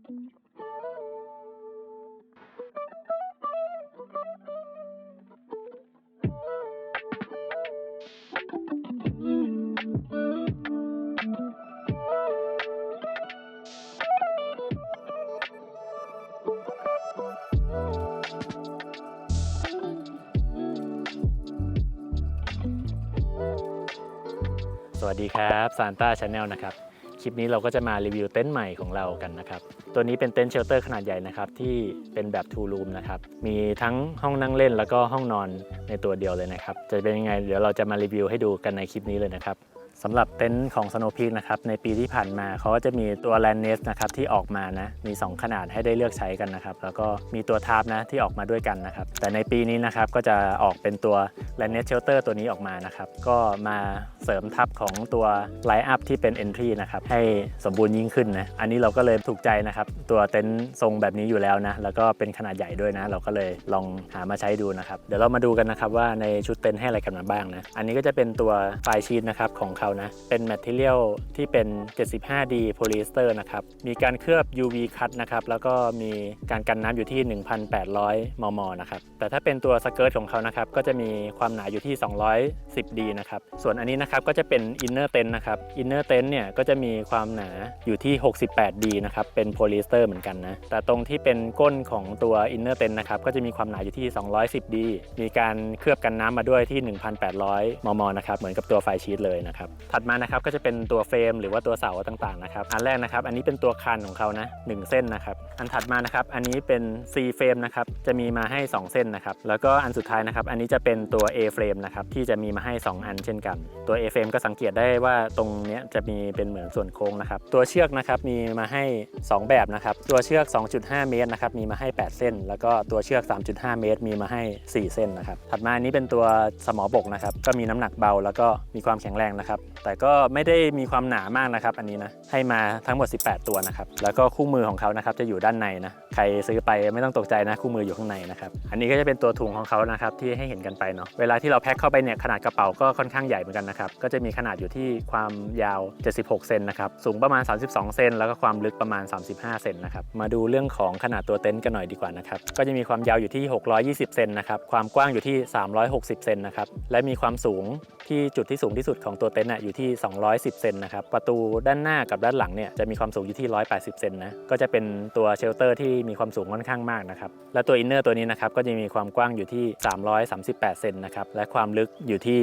สวัสดีครับซานต้าชาแนลนะครับคลิปนี้เราก็จะมารีวิวเต็นท์ใหม่ของเรากันนะครับตัวนี้เป็นเต็นท์เชลเตอร์ขนาดใหญ่นะครับที่เป็นแบบ 2 รูมนะครับมีทั้งห้องนั่งเล่นแล้วก็ห้องนอนในตัวเดียวเลยนะครับจะเป็นยังไงเดี๋ยวเราจะมารีวิวให้ดูกันในคลิปนี้เลยนะครับสำหรับเต็นท์ของ Snow Peak นะครับในปีที่ผ่านมาเขาก็จะมีตัว Land Nest นะครับที่ออกมานะมี2ขนาดให้ได้เลือกใช้กันนะครับแล้วก็มีตัว Tarp นะที่ออกมาด้วยกันนะครับแต่ในปีนี้นะครับก็จะออกเป็นตัว Land Nest Shelter ตัวนี้ออกมานะครับก็มาเสริมทับของตัว Line Up ที่เป็น Entry นะครับให้สมบูรณ์ยิ่งขึ้นนะอันนี้เราก็เลยถูกใจนะครับตัวเต็นท์ทรงแบบนี้อยู่แล้วนะแล้วก็เป็นขนาดใหญ่ด้วยนะเราก็เลยลองหามาใช้ดูนะครับเดี๋ยวเรามาดูกันนะครับว่าในชุดเต็นท์ให้อะไรกันมาบ้างนะอันนี้ก็จะเป็นตัวไฟชีทนะครับของเขานะเป็น Material ที่เป็น 75D Polyester นะครับมีการเคลือบ UV Cut นะครับแล้วก็มีการกันน้ำอยู่ที่ 1,800 มมนะครับแต่ถ้าเป็นตัวสเกิร์ตของเขานะครับก็จะมีความหนาอยู่ที่ 210D นะครับส่วนอันนี้นะครับก็จะเป็น Inner Tent นะครับ Inner Tent เนี่ยก็จะมีความหนาอยู่ที่ 68D นะครับเป็นโพลีสเตอร์เหมือนกันนะแต่ตรงที่เป็นก้นของตัว Inner Tent นะครับก็จะมีความหนาอยู่ที่ 210D มีการเคลือบกันน้ำมาด้วยที่ 1,800 มมนะครับเหมือนกับตัวไฟชีทเลยนะครับถัดมานะครับก็จะเป็นตัวเฟรมหรือว่าตัวเสาต่างๆนะครับอันแรกนะครับอันนี้เป็นตัวคันของเขานะ1เส้นนะครับอันถัดมานะครับอันนี้เป็น C frame นะครับจะมีมาให้2เส้นนะครับแล้วก็อันสุดท้ายนะครับอันนี้จะเป็นตัว A frame นะครับที่จะมีมาให้2อันเช่นกันตัว A frame ก็สังเกตได้ว่าตรงนี้จะมีเป็นเหมือนส่วนโค้งนะครับตัวเชือกนะครับมีมาให้2แบบนะครับตัวเชือก 2.5 เมตรนะครับมีมาให้8เส้นแล้วก็ตัวเชือก 3.5 เมตรมีมาให้4เส้นนะครับถัดมาอันนี้เป็นตัวสมอบกนะครับก็มีน้ำหนักเบาแล้วก็มีความแข็งแรงนะครับแต่ก็ไม่ได้มีความหนามากนะครับอันนี้นะให้มาทั้งหมด18ตัวนะครับแล้วก็คู่มือของเขานะครับจะอยู่ด้านในนะใครซื้อไปไม่ต้องตกใจนะคู่มืออยู่ข้างในนะครับอันนี้ก็จะเป็นตัวถุงของเขานะครับที่ให้เห็นกันไปเนาะเวลาที่เราแพ็คเข้าไปเนี่ยขนาดกระเป๋าก็ค่อนข้างใหญ่เหมือนกันนะครับก็จะมีขนาดอยู่ที่ความยาว76เซนนะครับสูงประมาณ32เซนแล้วก็ความลึกประมาณ35เซนนะครับมาดูเรื่องของขนาดตัวเต็นท์กันหน่อยดีกว่านะครับก็จะมีความยาวอยู่ที่620เซนนะครับความกว้างอยู่ที่360เซนนะครับและมีความสูงที่จุดที่สูงที่สุดของตัวเต็นท์อยู่ที่210เซนนะครับประตูด้านหน้ากับด้านหลังเนี่ยจะมีความสูงอยู่ที่180เซนนะก็จะเป็นตัวเชลเตอร์ที่มีความสูงค่อนข้างมากนะครับและตัวอินเนอร์ตัวนี้นะครับก็จะมีความกว้างอยู่ที่338เซนนะครับและความลึกอยู่ที่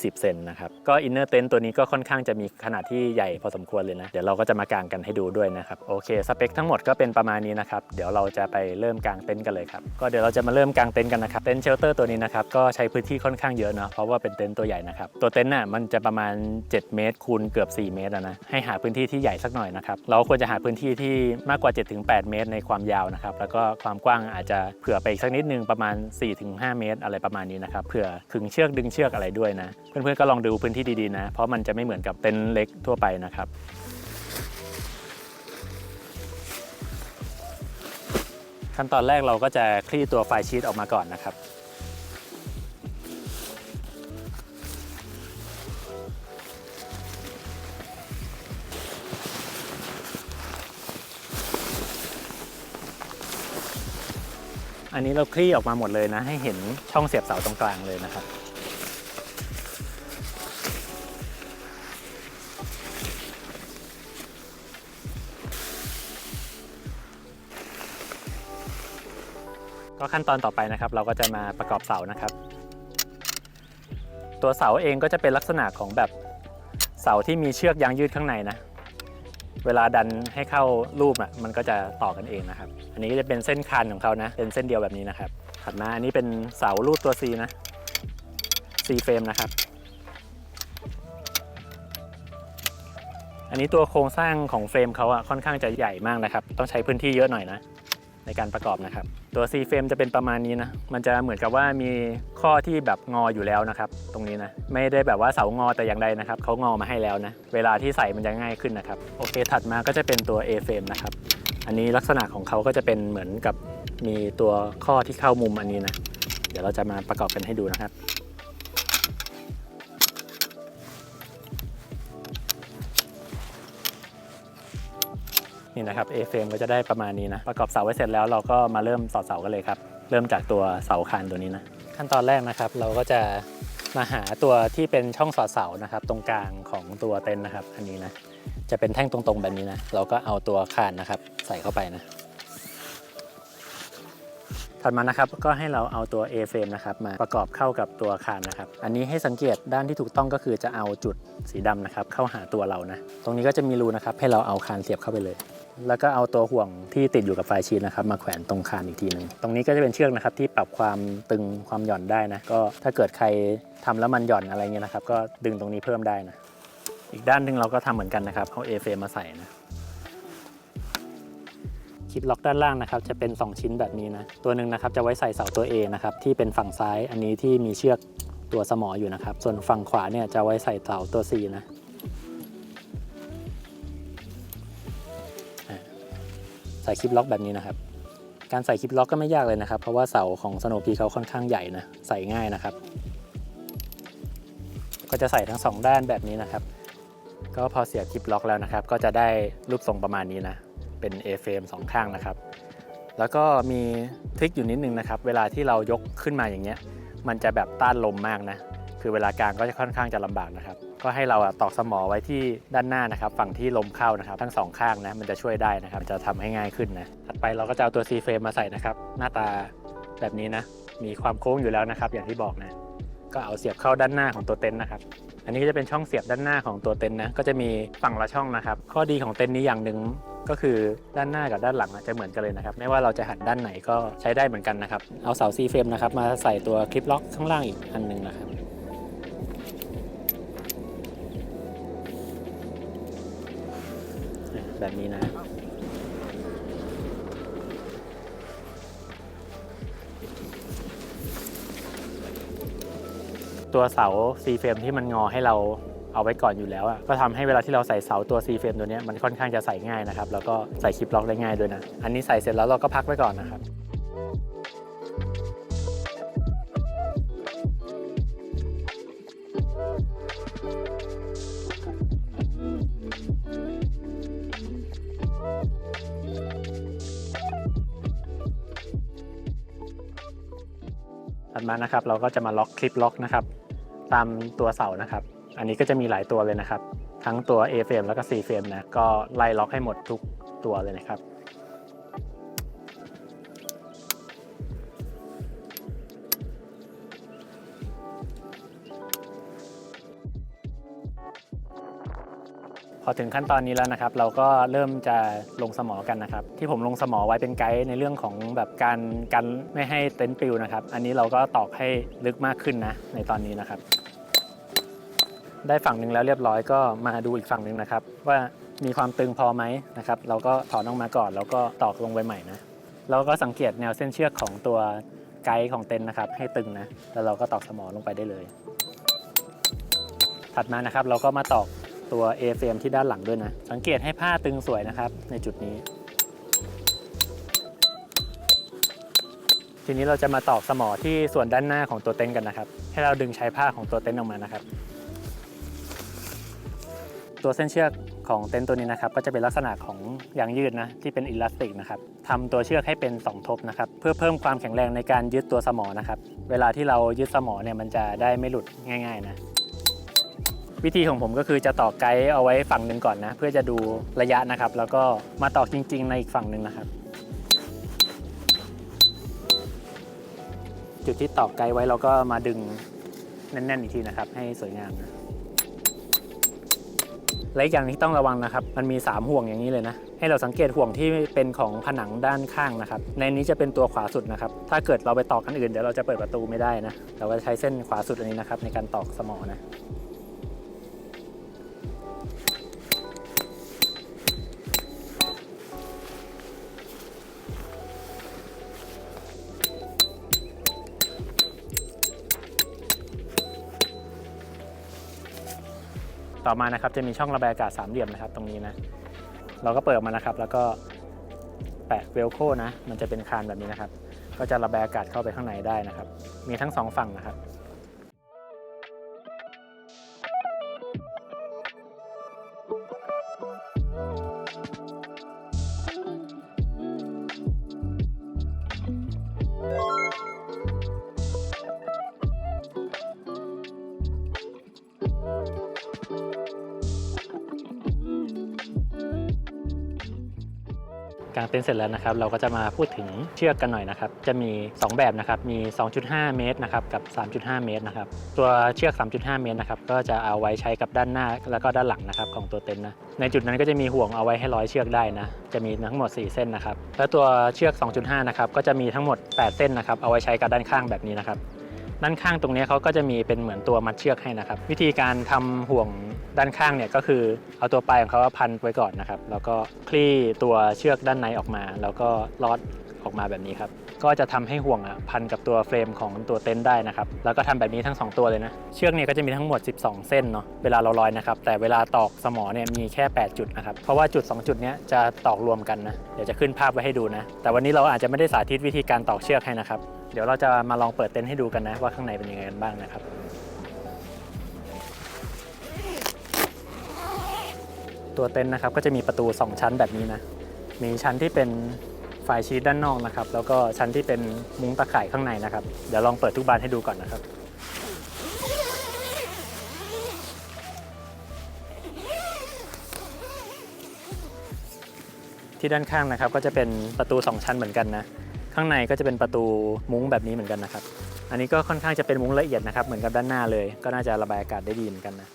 220เซนนะครับก็อินเนอร์เต็นท์ตัวนี้ก็ค่อนข้างจะมีขนาดที่ใหญ่พอสมควรเลยนะเดี๋ยวเราก็จะมากางกันให้ดูด้วยนะครับโอเคสเปคทั้งหมดก็เป็นประมาณนี้นะครับเดี๋ยวเราจะไปเริ่มกางเต็นท์กันเลยครับก็เดี๋ยวเราจะมาเริ่มกางเต็นท์กันนะครับเต็นท์เชลเตอร์ตัวนี้นะครับก็ใช้พื้นที่ค่อนข้างเยอะเนาะเพราะว่าเป็นเต็นท์ตัวใหญ่นะครับตัวเต็นท์น่ะมันจะประมาณ7เมตรคูณเกือบ4เมตรนะให้หาพื้นที่ที่ใหญ่สักหน่อยนะครับเราควรจะหาพื้นที่ที่มากกว่า 7-8 เมตรในความยาวนะครับแล้วก็ความกว้างอาจจะเผื่อไปอีกสักนิดนึงประมาณ 4-5 เมตรอะไรประมาณนี้นะครับเผื่อขึงเชือกดึงเชือกอะไรด้วยนะเพื่อนๆก็ลองดูพื้นที่ดีๆนะเพราะมันจะไม่เหมือนกับเต็นท์เล็กทั่วไปนะครับขั้นตอนแรกเราก็จะคลี่ตัวไฟชีทออกมาก่อนนะครับอันนี้เราคลี่ออกมาหมดเลยนะให้เห็นช่องเสียบเสาตรงกลางเลยนะครับก็ขั้นตอนต่อไปนะครับเราก็จะมาประกอบเสานะครับตัวเสาเองก็จะเป็นลักษณะของแบบเสาที่มีเชือกยางยืดข้างในนะเวลาดันให้เข้ารูปมันก็จะต่อกันเองนะครับอันนี้ก็จะเป็นเส้นคันของเขานะเป็นเส้นเดียวแบบนี้นะครับถัดมาอันนี้เป็นเสารูดตัว C นะ C frame นะครับอันนี้ตัวโครงสร้างของเฟรมเขาค่อนข้างจะใหญ่มากนะครับต้องใช้พื้นที่เยอะหน่อยนะในการประกอบนะครับตัว C frame จะเป็นประมาณนี้นะมันจะเหมือนกับว่ามีข้อที่แบบงออยู่แล้วนะครับตรงนี้นะไม่ได้แบบว่าเสางอแต่อย่างใดนะครับเขางอมาให้แล้วนะเวลาที่ใส่มันจะง่ายขึ้นนะครับโอเคถัดมาก็จะเป็นตัว A frame นะครับอันนี้ลักษณะของเขาก็จะเป็นเหมือนกับมีตัวข้อที่เข้ามุมอันนี้นะเดี๋ยวเราจะมาประกอบกันให้ดูนะครับ นี่นะครับ A-frame ก็จะได้ประมาณนี้นะประกอบเสาไว้เสร็จแล้วเราก็มาเริ่มต่อเสากันเลยครับเริ่มจากตัวเสาคานตัวนี้นะขั้นตอนแรกนะครับเราก็จะมาหาตัวที่เป็นช่องสอดเสานะครับตรงกลางของตัวเต็นท์นะครับอันนี้นะจะเป็นแท่งตรงๆแบบนี้นะเราก็เอาตัวคานนะครับใส่เข้าไปนะถัดมานะครับก็ให้เราเอาตัว A-frame นะครับมาประกอบเข้ากับตัวคานนะครับอันนี้ให้สังเกตด้านที่ถูกต้องก็คือจะเอาจุดสีดำนะครับเข้าหาตัวเรานะตรงนี้ก็จะมีรูนะครับให้เราเอาคานเสียบเข้าไปเลยแล้วก็เอาตัวห่วงที่ติดอยู่กับไฟชีทนะครับมาแขวนตรงคานอีกทีหนึ่งตรงนี้ก็จะเป็นเชือกนะครับที่ปรับความตึงความหย่อนได้นะก็ถ้าเกิดใครทำแล้วมันหย่อนอะไรเงี้ยนะครับก็ดึงตรงนี้เพิ่มได้นะอีกด้านหนึ่งเราก็ทำเหมือนกันนะครับเอา A-frame มาใส่นะคลิปล็อกด้านล่างนะครับจะเป็น2ชิ้นแบบนี้นะตัวหนึ่งนะครับจะไว้ใส่เสาตัว A นะครับที่เป็นฝั่งซ้ายอันนี้ที่มีเชือกตัวสมออยู่นะครับส่วนฝั่งขวาเนี่ยจะไว้ใส่เสาตัว C นะใส่คลิปล็อกแบบนี้นะครับการใส่คลิปล็อกก็ไม่ยากเลยนะครับเพราะว่าเสาของสโนว์พีเขาค่อนข้างใหญ่นะใส่ง่ายนะครับก็จะใส่ทั้ง2ด้านแบบนี้นะครับก็พอเสียบคลิปล็อกแล้วนะครับก็จะได้รูปทรงประมาณนี้นะเป็น A-frame 2 ข้างนะครับแล้วก็มีทริคอยู่นิดนึงนะครับเวลาที่เรายกขึ้นมาอย่างเงี้ยมันจะแบบต้านลมมากนะคือเวลากางก็จะค่อนข้างจะลำบากนะครับก็ให้เราตอกสมอไว้ที่ด้านหน้านะครับฝั่งที่ลมเข้านะครับทั้ง2ข้างนะมันจะช่วยได้นะครับจะทำให้ง่ายขึ้นนะถัดไปเราก็จะเอาตัว C-frame มาใส่นะครับหน้าตาแบบนี้นะมีความโค้งอยู่แล้วนะครับอย่างที่บอกนะก็เอาเสียบเข้าด้านหน้าของตัวเต็นท์นะครับอันนี้ก็จะเป็นช่องเสียบด้านหน้าของตัวเต็นท์นะก็จะมีฝั่งละช่องนะครับข้อดีของเต็นท์นี้อย่างหนึ่งก็คือด้านหน้ากับด้านหลังจะเหมือนกันเลยนะครับไม่ว่าเราจะหันด้านไหนก็ใช้ได้เหมือนกันนะครับเอาเสา C-frame นะครับมาใส่ตัวคลิปล็อกข้างล่างอีกอันนึงนะครับแบบนี้นะตัวเสา C-frame ที่มันงอให้เราเอาไว้ก่อนอยู่แล้วก็ทำให้เวลาที่เราใส่เสาตัว C-frame ตัวนี้มันค่อนข้างจะใส่ง่ายนะครับแล้วก็ใส่คลิปล็อกได้ง่ายด้วยนะอันนี้ใส่เสร็จแล้วเราก็พักไว้ก่อนนะครับถัดมานะครับเราก็จะมาล็อกคลิปล็อกนะครับตามตัวเสานะครับอันนี้ก็จะมีหลายตัวเลยนะครับทั้งตัว A-frame แล้วก็ C-frame นะก็ไล่ล็อกให้หมดทุกตัวเลยนะครับพอถึงขั้นตอนนี้แล้วนะครับเราก็เริ่มจะลงสมอกันนะครับที่ผมลงสมอไว้เป็นไกด์ในเรื่องของแบบการกันไม่ให้เต็นท์ปลิวนะครับอันนี้เราก็ตอกให้ลึกมากขึ้นนะในตอนนี้นะครับได้ฝั่งหนึ่งแล้วเรียบร้อยก็มาดูอีกฝั่งหนึ่งนะครับว่ามีความตึงพอไหมนะครับเราก็ถอนออกมาก่อนแล้วก็ตอกลงไปใหม่นะเราก็สังเกตแนวเส้นเชือกของตัวไกด์ของเต็นท์นะครับให้ตึงนะแล้วเราก็ตอกสมอลงไปได้เลยถัดมานะครับเราก็มาตอกตัว A-frame ที่ด้านหลังด้วยนะสังเกตให้ผ้าตึงสวยนะครับในจุดนี้ทีนี้เราจะมาตอกสมอที่ส่วนด้านหน้าของตัวเต็นท์กันนะครับให้เราดึงใช้ผ้าของตัวเต็นท์ออกมานะครับตัวเส้นเชือกของเต็นท์ตัวนี้นะครับก็จะเป็นลักษณะของยางยืดนะที่เป็นอิลาสติกนะครับทำตัวเชือกให้เป็น2ทบนะครับเพื่อเพิ่มความแข็งแรงในการยึดตัวสมอนะครับเวลาที่เรายึดสมอเนี่ยมันจะได้ไม่หลุดง่ายๆนะวิธีของผมก็คือจะตอกไกด์เอาไว้ฝั่งหนึ่งก่อนนะเพื่อจะดูระยะนะครับแล้วก็มาตอกจริงๆในอีกฝั่งหนึ่งนะครับจุดที่ตอกไกด์ไว้เราก็มาดึงแน่นๆอีกทีนะครับให้สวยงามนะและอีกอย่างที่ต้องระวังนะครับมันมี3ห่วงอย่างนี้เลยนะให้เราสังเกตห่วงที่เป็นของผนังด้านข้างนะครับในนี้จะเป็นตัวขวาสุดนะครับถ้าเกิดเราไปตอกอันอื่นเดี๋ยวเราจะเปิดประตูไม่ได้นะเราก็ใช้เส้นขวาสุดอันนี้นะครับในการตอกสมอนะต่อมานะครับจะมีช่องระบายอากาศ3เหลี่ยมนะครับตรงนี้นะเราก็เปิดออกมานะครับแล้วก็แปะเวลโคนะมันจะเป็นคานแบบนี้นะครับก็จะระบายอากาศเข้าไปข้างในได้นะครับมีทั้ง2ฝั่งนะครับ กางเต็นท์เสร็จแล้วนะครับเราก็จะมาพูดถึงเชือกกันหน่อยนะครับจะมี2แบบนะครับมี 2.5 เมตรนะครับกับ 3.5 เมตรนะครับตัวเชือก 3.5 เมตรนะครับก็จะเอาไว้ใช้กับด้านหน้าแล้วก็ด้านหลังนะครับของตัวเต็นท์นะในจุดนั้นก็จะมีห่วงเอาไว้ให้ร้อยเชือกได้นะจะมีทั้งหมด4เส้นนะครับแล้วตัวเชือก 2.5 นะครับก็จะมีทั้งหมด8เส้นนะครับเอาไว้ใช้กับด้านข้างแบบนี้นะครับด้านข้างตรงนี้เขาก็จะมีเป็นเหมือนตัวมัดเชือกให้นะครับวิธีการทำห่วงด้านข้างเนี่ยก็คือเอาตัวปลายของเขาพันไว้ก่อนนะครับแล้วก็คลี่ตัวเชือกด้านในออกมาแล้วก็ลอดออกมาแบบนี้ครับก็จะทำให้ห่วงพันกับตัวเฟรมของตัวเต็นท์ได้นะครับแล้วก็ทำแบบนี้ทั้ง2ตัวเลยนะเชือกเนี่ยก็จะมีทั้งหมด12เส้นเนาะเวลาเราลอยนะครับแต่เวลาตอกสมอเนี่ยมีแค่8จุดนะครับเพราะว่าจุด2จุดนี้จะตอกรวมกันนะเดี๋ยวจะขึ้นภาพไว้ให้ดูนะแต่วันนี้เราอาจจะไม่ได้สาธิตวิธีการตอกเชือกให้นะครับเดี๋ยวเราจะมาลองเปิดเต็นท์ให้ดูกันนะว่าข้างในเป็นยังไงกันบ้างนะครับตัวเต็นท์นะครับก็จะมีประตู2ชั้นแบบนี้นะมีชั้นที่เป็นไฟชีทด้านนอกนะครับแล้วก็ชั้นที่เป็นมุ้งตะข่ายข้างในนะครับเดี๋ยวลองเปิดทุกบานให้ดูก่อนนะครับที่ด้านข้างนะครับก็จะเป็นประตู2ชั้นเหมือนกันนะข้างในก็จะเป็นประตูมุ้งแบบนี้เหมือนกันนะครับอันนี้ก็ค่อนข้างจะเป็นมุ้งละเอียดนะครับเหมือนกับด้านหน้าเลยก็น่าจะระบายอากาศได้ดีเหมือนกันนะ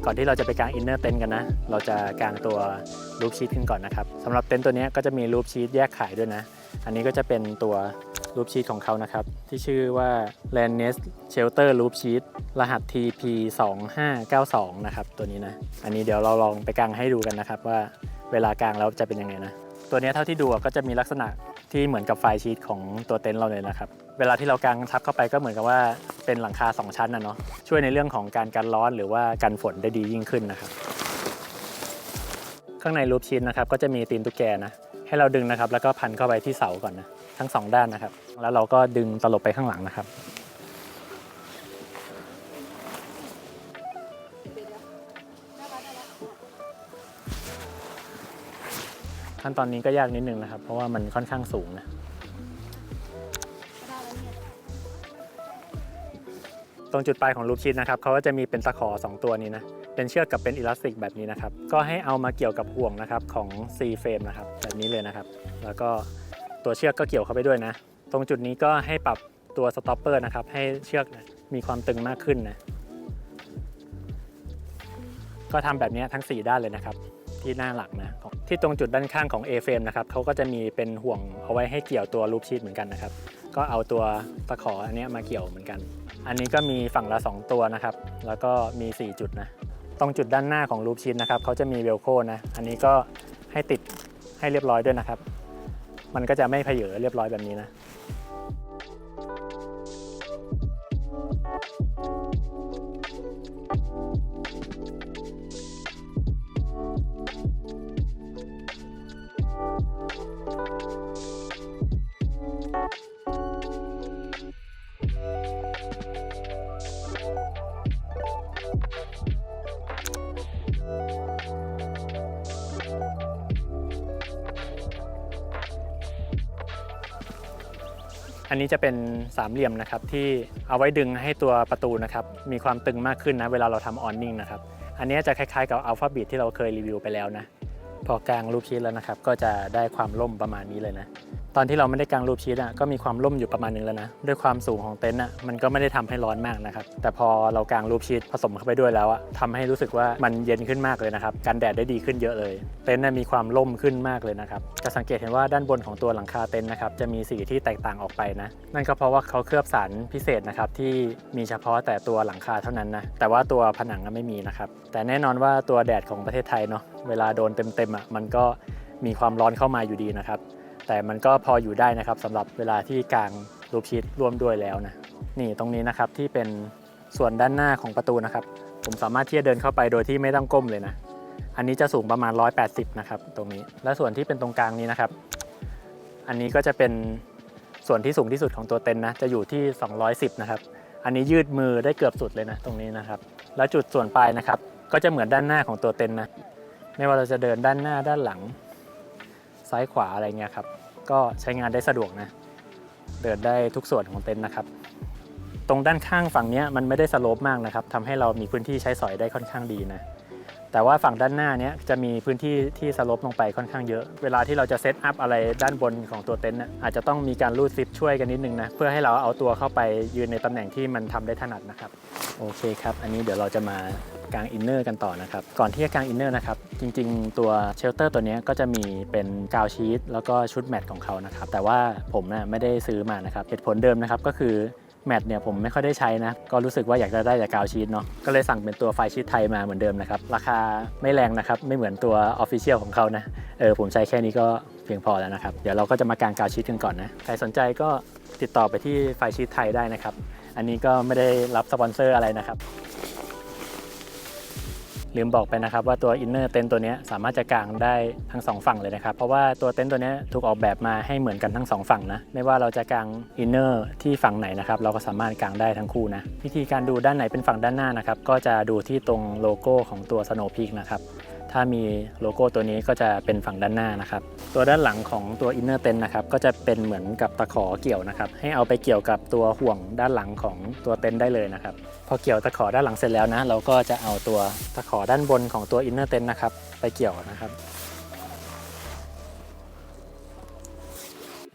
ก่อนที่เราจะไปกางอินเนอร์เต็นท์กันนะเราจะกางตัวรูฟชีทขึ้นก่อนนะครับสำหรับเต็นท์ตัวนี้ก็จะมีรูฟชีทแยกขายด้วยนะอันนี้ก็จะเป็นตัวรูฟชีทของเขานะครับที่ชื่อว่า Land Nest Shelter Roof Sheet รหัส TP2592 นะครับตัวนี้นะอันนี้เดี๋ยวเราลองไปกางให้ดูกันนะครับว่าเวลากางแล้วจะเป็นยังไงนะตัวนี้เท่าที่ดูก็จะมีลักษณะที่เหมือนกับไฟชีทของตัวเต็นท์เราเลยนะครับเวลาที่เรากางทับเข้าไปก็เหมือนกับว่าเป็นหลังคา2ชั้นนะเนาะช่วยในเรื่องของการกันร้อนหรือว่ากันฝนได้ดียิ่งขึ้นนะครับข้างในรูฟชีทนะครับก็จะมีตีนตุ๊กแกนะให้เราดึงนะครับแล้วก็พันเข้าไปที่เสาก่อนนะทั้ง2ด้านนะครับแล้วเราก็ดึงตลบไปข้างหลังนะครับขั้นตอนนี้ก็ยากนิดนึงนะครับเพราะว่ามันค่อนข้างสูงนะตรงจุดปลายของรูฟชีทนะครับเขาก็จะมีเป็นตะขอ2ตัวนี้นะเป็นเชือกกับเป็นอิลาสติกแบบนี้นะครับก็ให้เอามาเกี่ยวกับห่วงนะครับของ C frame นะครับแบบนี้เลยนะครับแล้วก็ตัวเชือกก็เกี่ยวเข้าไปด้วยนะตรงจุดนี้ก็ให้ปรับตัวสต็อปเปอร์นะครับให้เชือกมีความตึงมากขึ้นนะก็ทำแบบนี้ทั้ง4ด้านเลยนะครับที่หน้าหลักนะที่ตรงจุดด้านข้างของ A frame นะครับเขาก็จะมีเป็นห่วงเอาไว้ให้เกี่ยวตัวรูฟชีทเหมือนกันนะครับก็เอาตัวตะขออันนี้มาเกี่ยวเหมือนกันอันนี้ก็มีฝั่งละ2ตัวนะครับแล้วก็มี4จุดนะตรงจุดด้านหน้าของรูฟชีทนะครับเขาจะมีเวลโคนะอันนี้ก็ให้ติดให้เรียบร้อยด้วยนะครับมันก็จะไม่เผยเรียบร้อยแบบนี้นะ อันนี้จะเป็นสามเหลี่ยมนะครับที่เอาไว้ดึงให้ตัวประตูนะครับมีความตึงมากขึ้นนะเวลาเราทำออนนิ่งนะครับอันนี้จะคล้ายๆกับอัลฟาบีทที่เราเคยรีวิวไปแล้วนะพอกางรูปชีทแล้วนะครับก็จะได้ความล่มประมาณนี้เลยนะตอนที่เราไม่ได้กางรูปชีทก็มีความล่มอยู่ประมาณนึงแล้วนะด้วยความสูงของเต็นท์มันก็ไม่ได้ทำให้ร้อนมากนะครับแต่พอเรากางรูปชีทผสมเข้าไปด้วยแล้วทำให้รู้สึกว่ามันเย็นขึ้นมากเลยนะครับกันแดดได้ดีขึ้นเยอะเลยเต็นท์มีความล่มขึ้นมากเลยนะครับจะสังเกตเห็นว่าด้านบนของตัวหลังคาเต็นท์นะครับจะมีสีที่แตกต่างออกไปนะนั่นก็เพราะว่าเขาเคลือบสารพิเศษนะครับที่มีเฉพาะแต่ตัวหลังคาเท่านั้นนะแต่ว่าตัวผนังไม่มีนะครับแต่แน่นอนว่าตัวแดดของประเทศไทยเนาะเวลาโดนเต็มมันก็มีความร้อนเข้ามาอยู่ดีนะครับแต่มันก็พออยู่ได้นะครับสำหรับเวลาที่กางรูปชีทร่วมด้วยแล้วนะนี่ตรงนี้นะครับที่เป็นส่วนด้านหน้าของประตูนะครับผมสามารถที่จะเดินเข้าไปโดยที่ไม่ต้องก้มเลยนะอันนี้จะสูงประมาณ180นะครับตรงนี้และส่วนที่เป็นตรงกลางนี้นะครับอันนี้ก็จะเป็นส่วนที่สูงที่สุดของตัวเต็นท์นะจะอยู่ที่210นะครับอันนี้ยืดมือได้เกือบสุดเลยนะตรงนี้นะครับและจุดส่วนปลายนะครับก็จะเหมือนด้านหน้าของตัวเต็นท์นะไม่ว่าเราจะเดินด้านหน้าด้านหลังซ้ายขวาอะไรเงี้ยครับก็ใช้งานได้สะดวกนะเดินได้ทุกส่วนของเต็นท์นะครับ ตรงด้านข้างฝั่งนี้มันไม่ได้สโลปมากนะครับทำให้เรามีพื้นที่ใช้สอยได้ค่อนข้างดีนะแต่ว่าฝั่งด้านหน้านี้จะมีพื้นที่ที่สโลปลงไปค่อนข้างเยอะเวลาที่เราจะเซตอัพอะไรด้านบนของตัวเต็นท์อาจจะต้องมีการรูดซิปช่วยกันนิดนึงนะเพื่อให้เราเอาตัวเข้าไปยืนในตำแหน่งที่มันทำได้ถนัดนะครับโอเคครับอันนี้เดี๋ยวเราจะมากางอินเนอร์กันต่อนะครับก่อนที่จะกางอินเนอร์นะครับจริงๆตัวเชลเตอร์ตัวนี้ก็จะมีเป็นกาวชีทแล้วก็ชุดแมทของเขานะครับแต่ว่าผมไม่ได้ซื้อมานะครับเหตุผลเดิมนะครับก็คือแมทเนี่ยผมไม่ค่อยได้ใช้นะก็รู้สึกว่าอยากจะได้แต่กาวชีทเนาะก็เลยสั่งเป็นตัวไฟชีทไทยมาเหมือนเดิมนะครับราคาไม่แรงนะครับไม่เหมือนตัว Official ของเขานะผมใช้แค่นี้ก็เพียงพอแล้วนะครับเดี๋ยวเราก็จะมากางกาวชีทกันก่อนนะใครสนใจก็ติดต่อไปที่ไฟชีทไทยได้นะครับอันนี้ก็ไม่ได้รับสปอนเซอร์อะไรนะครับลืมบอกไปนะครับว่าตัวอินเนอร์เต็นท์ตัวนี้สามารถจะกางได้ทั้ง2ฝั่งเลยนะครับเพราะว่าตัวเต็นท์ตัวนี้ถูกออกแบบมาให้เหมือนกันทั้ง2ฝั่งนะไม่ว่าเราจะกางอินเนอร์ที่ฝั่งไหนนะครับเราก็สามารถกางได้ทั้งคู่นะวิธีการดูด้านไหนเป็นฝั่งด้านหน้านะครับก็จะดูที่ตรงโลโก้ของตัว Snow Peak นะครับถ้ามีโลโก้ตัวนี้ก็จะเป็นฝั่งด้านหน้านะครับตัวด้านหลังของตัวอินเนอร์เต็นท์นะครับก็จะเป็นเหมือนกับตะขอเกี่ยวนะครับให้เอาไปเกี่ยวกับตัวห่วงด้านหลังของตัวเต็นท์ได้เลยนะครับพอเกี่ยวตะขอด้านหลังเสร็จแล้วนะเราก็จะเอาตัวตะขอด้านบนของตัวอินเนอร์เต็นท์นะครับไปเกี่ยวนะครับ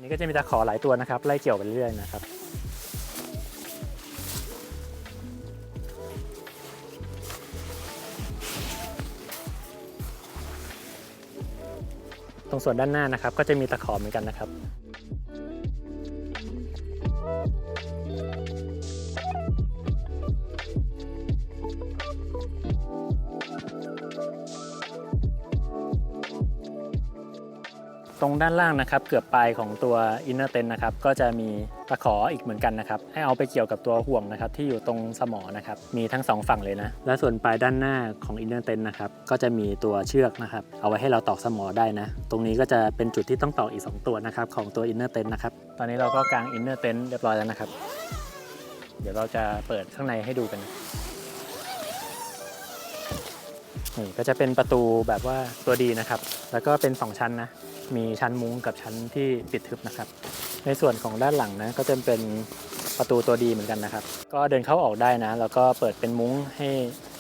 นี่ก็จะมีตะขอหลายตัวนะครับไล่เกี่ยวไปเรื่อยๆนะครับตรงส่วนด้านหน้านะครับก็จะมีตะขอเหมือนกันนะครับตรงด้านล่างนะครับเกือบปลายของตัวอินเนอร์เต็นท์นะครับก็จะมีตะขออีกเหมือนกันนะครับให้เอาไปเกี่ยวกับตัวห่วงนะครับที่อยู่ตรงสมอนะครับมีทั้ง2ฝั่งเลยนะและส่วนปลายด้านหน้าของอินเนอร์เต็นท์นะครับก็จะมีตัวเชือกนะครับเอาไว้ให้เราตอกสมอได้นะตรงนี้ก็จะเป็นจุดที่ต้องตอกอีก2ตัวนะครับของตัวอินเนอร์เต็นท์นะครับตอนนี้เราก็กางอินเนอร์เต็นท์เรียบร้อยแล้วนะครับเดี๋ยวเราจะเปิดข้างในให้ดูกันนี่ก็จะเป็นประตูแบบว่าตัวดีนะครับแล้วก็เป็น2ชั้นนะมีชั้นมุ้งกับชั้นที่ปิดทึบนะครับในส่วนของด้านหลังนะก็จะเป็นประตูตัวดีเหมือนกันนะครับก็เดินเข้าออกได้นะแล้วก็เปิดเป็นมุ้งให้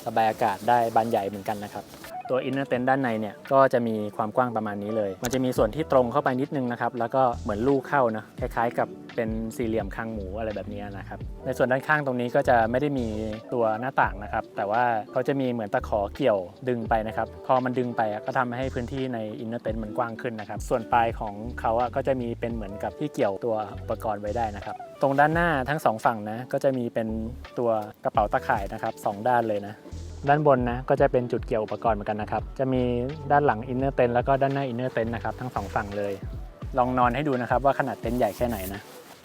ระบายอากาศได้บานใหญ่เหมือนกันนะครับตัวอินเนอร์เต็นท์ด้านในเนี่ยก็จะมีความกว้างประมาณนี้เลยมันจะมีส่วนที่ตรงเข้าไปนิดนึงนะครับแล้วก็เหมือนลูกเข้านะคล้ายๆกับเป็นสี่เหลี่ยมคางหมูอะไรแบบนี้นะครับในส่วนด้านข้างตรงนี้ก็จะไม่ได้มีตัวหน้าต่างนะครับแต่ว่าเขาจะมีเหมือนตะขอเกี่ยวดึงไปนะครับพอมันดึงไปก็ทำให้พื้นที่ในอินเนอร์เต็นท์มันกว้างขึ้นนะครับส่วนปลายของเขาก็จะมีเป็นเหมือนกับที่เกี่ยวตัวอุปกรณ์ไว้ได้นะครับตรงด้านหน้าทั้ง2ฝั่งนะก็จะมีเป็นตัวกระเป๋าตะข่ายนะครับ2ด้านเลยนะด้านบนนะก็จะเป็นจุดเกี่ยวอุปกรณ์เหมือนกันนะครับจะมีด้านหลังอินเนอร์เต็นท์แล้วก็ด้านหน้าอินเนอร์เต็นท์นะครับทั้ง2ฝั่งเลยลองนอนให้ดูนะครับว่าขนาดเต็นท์ใหญ่แค่ไหนนะ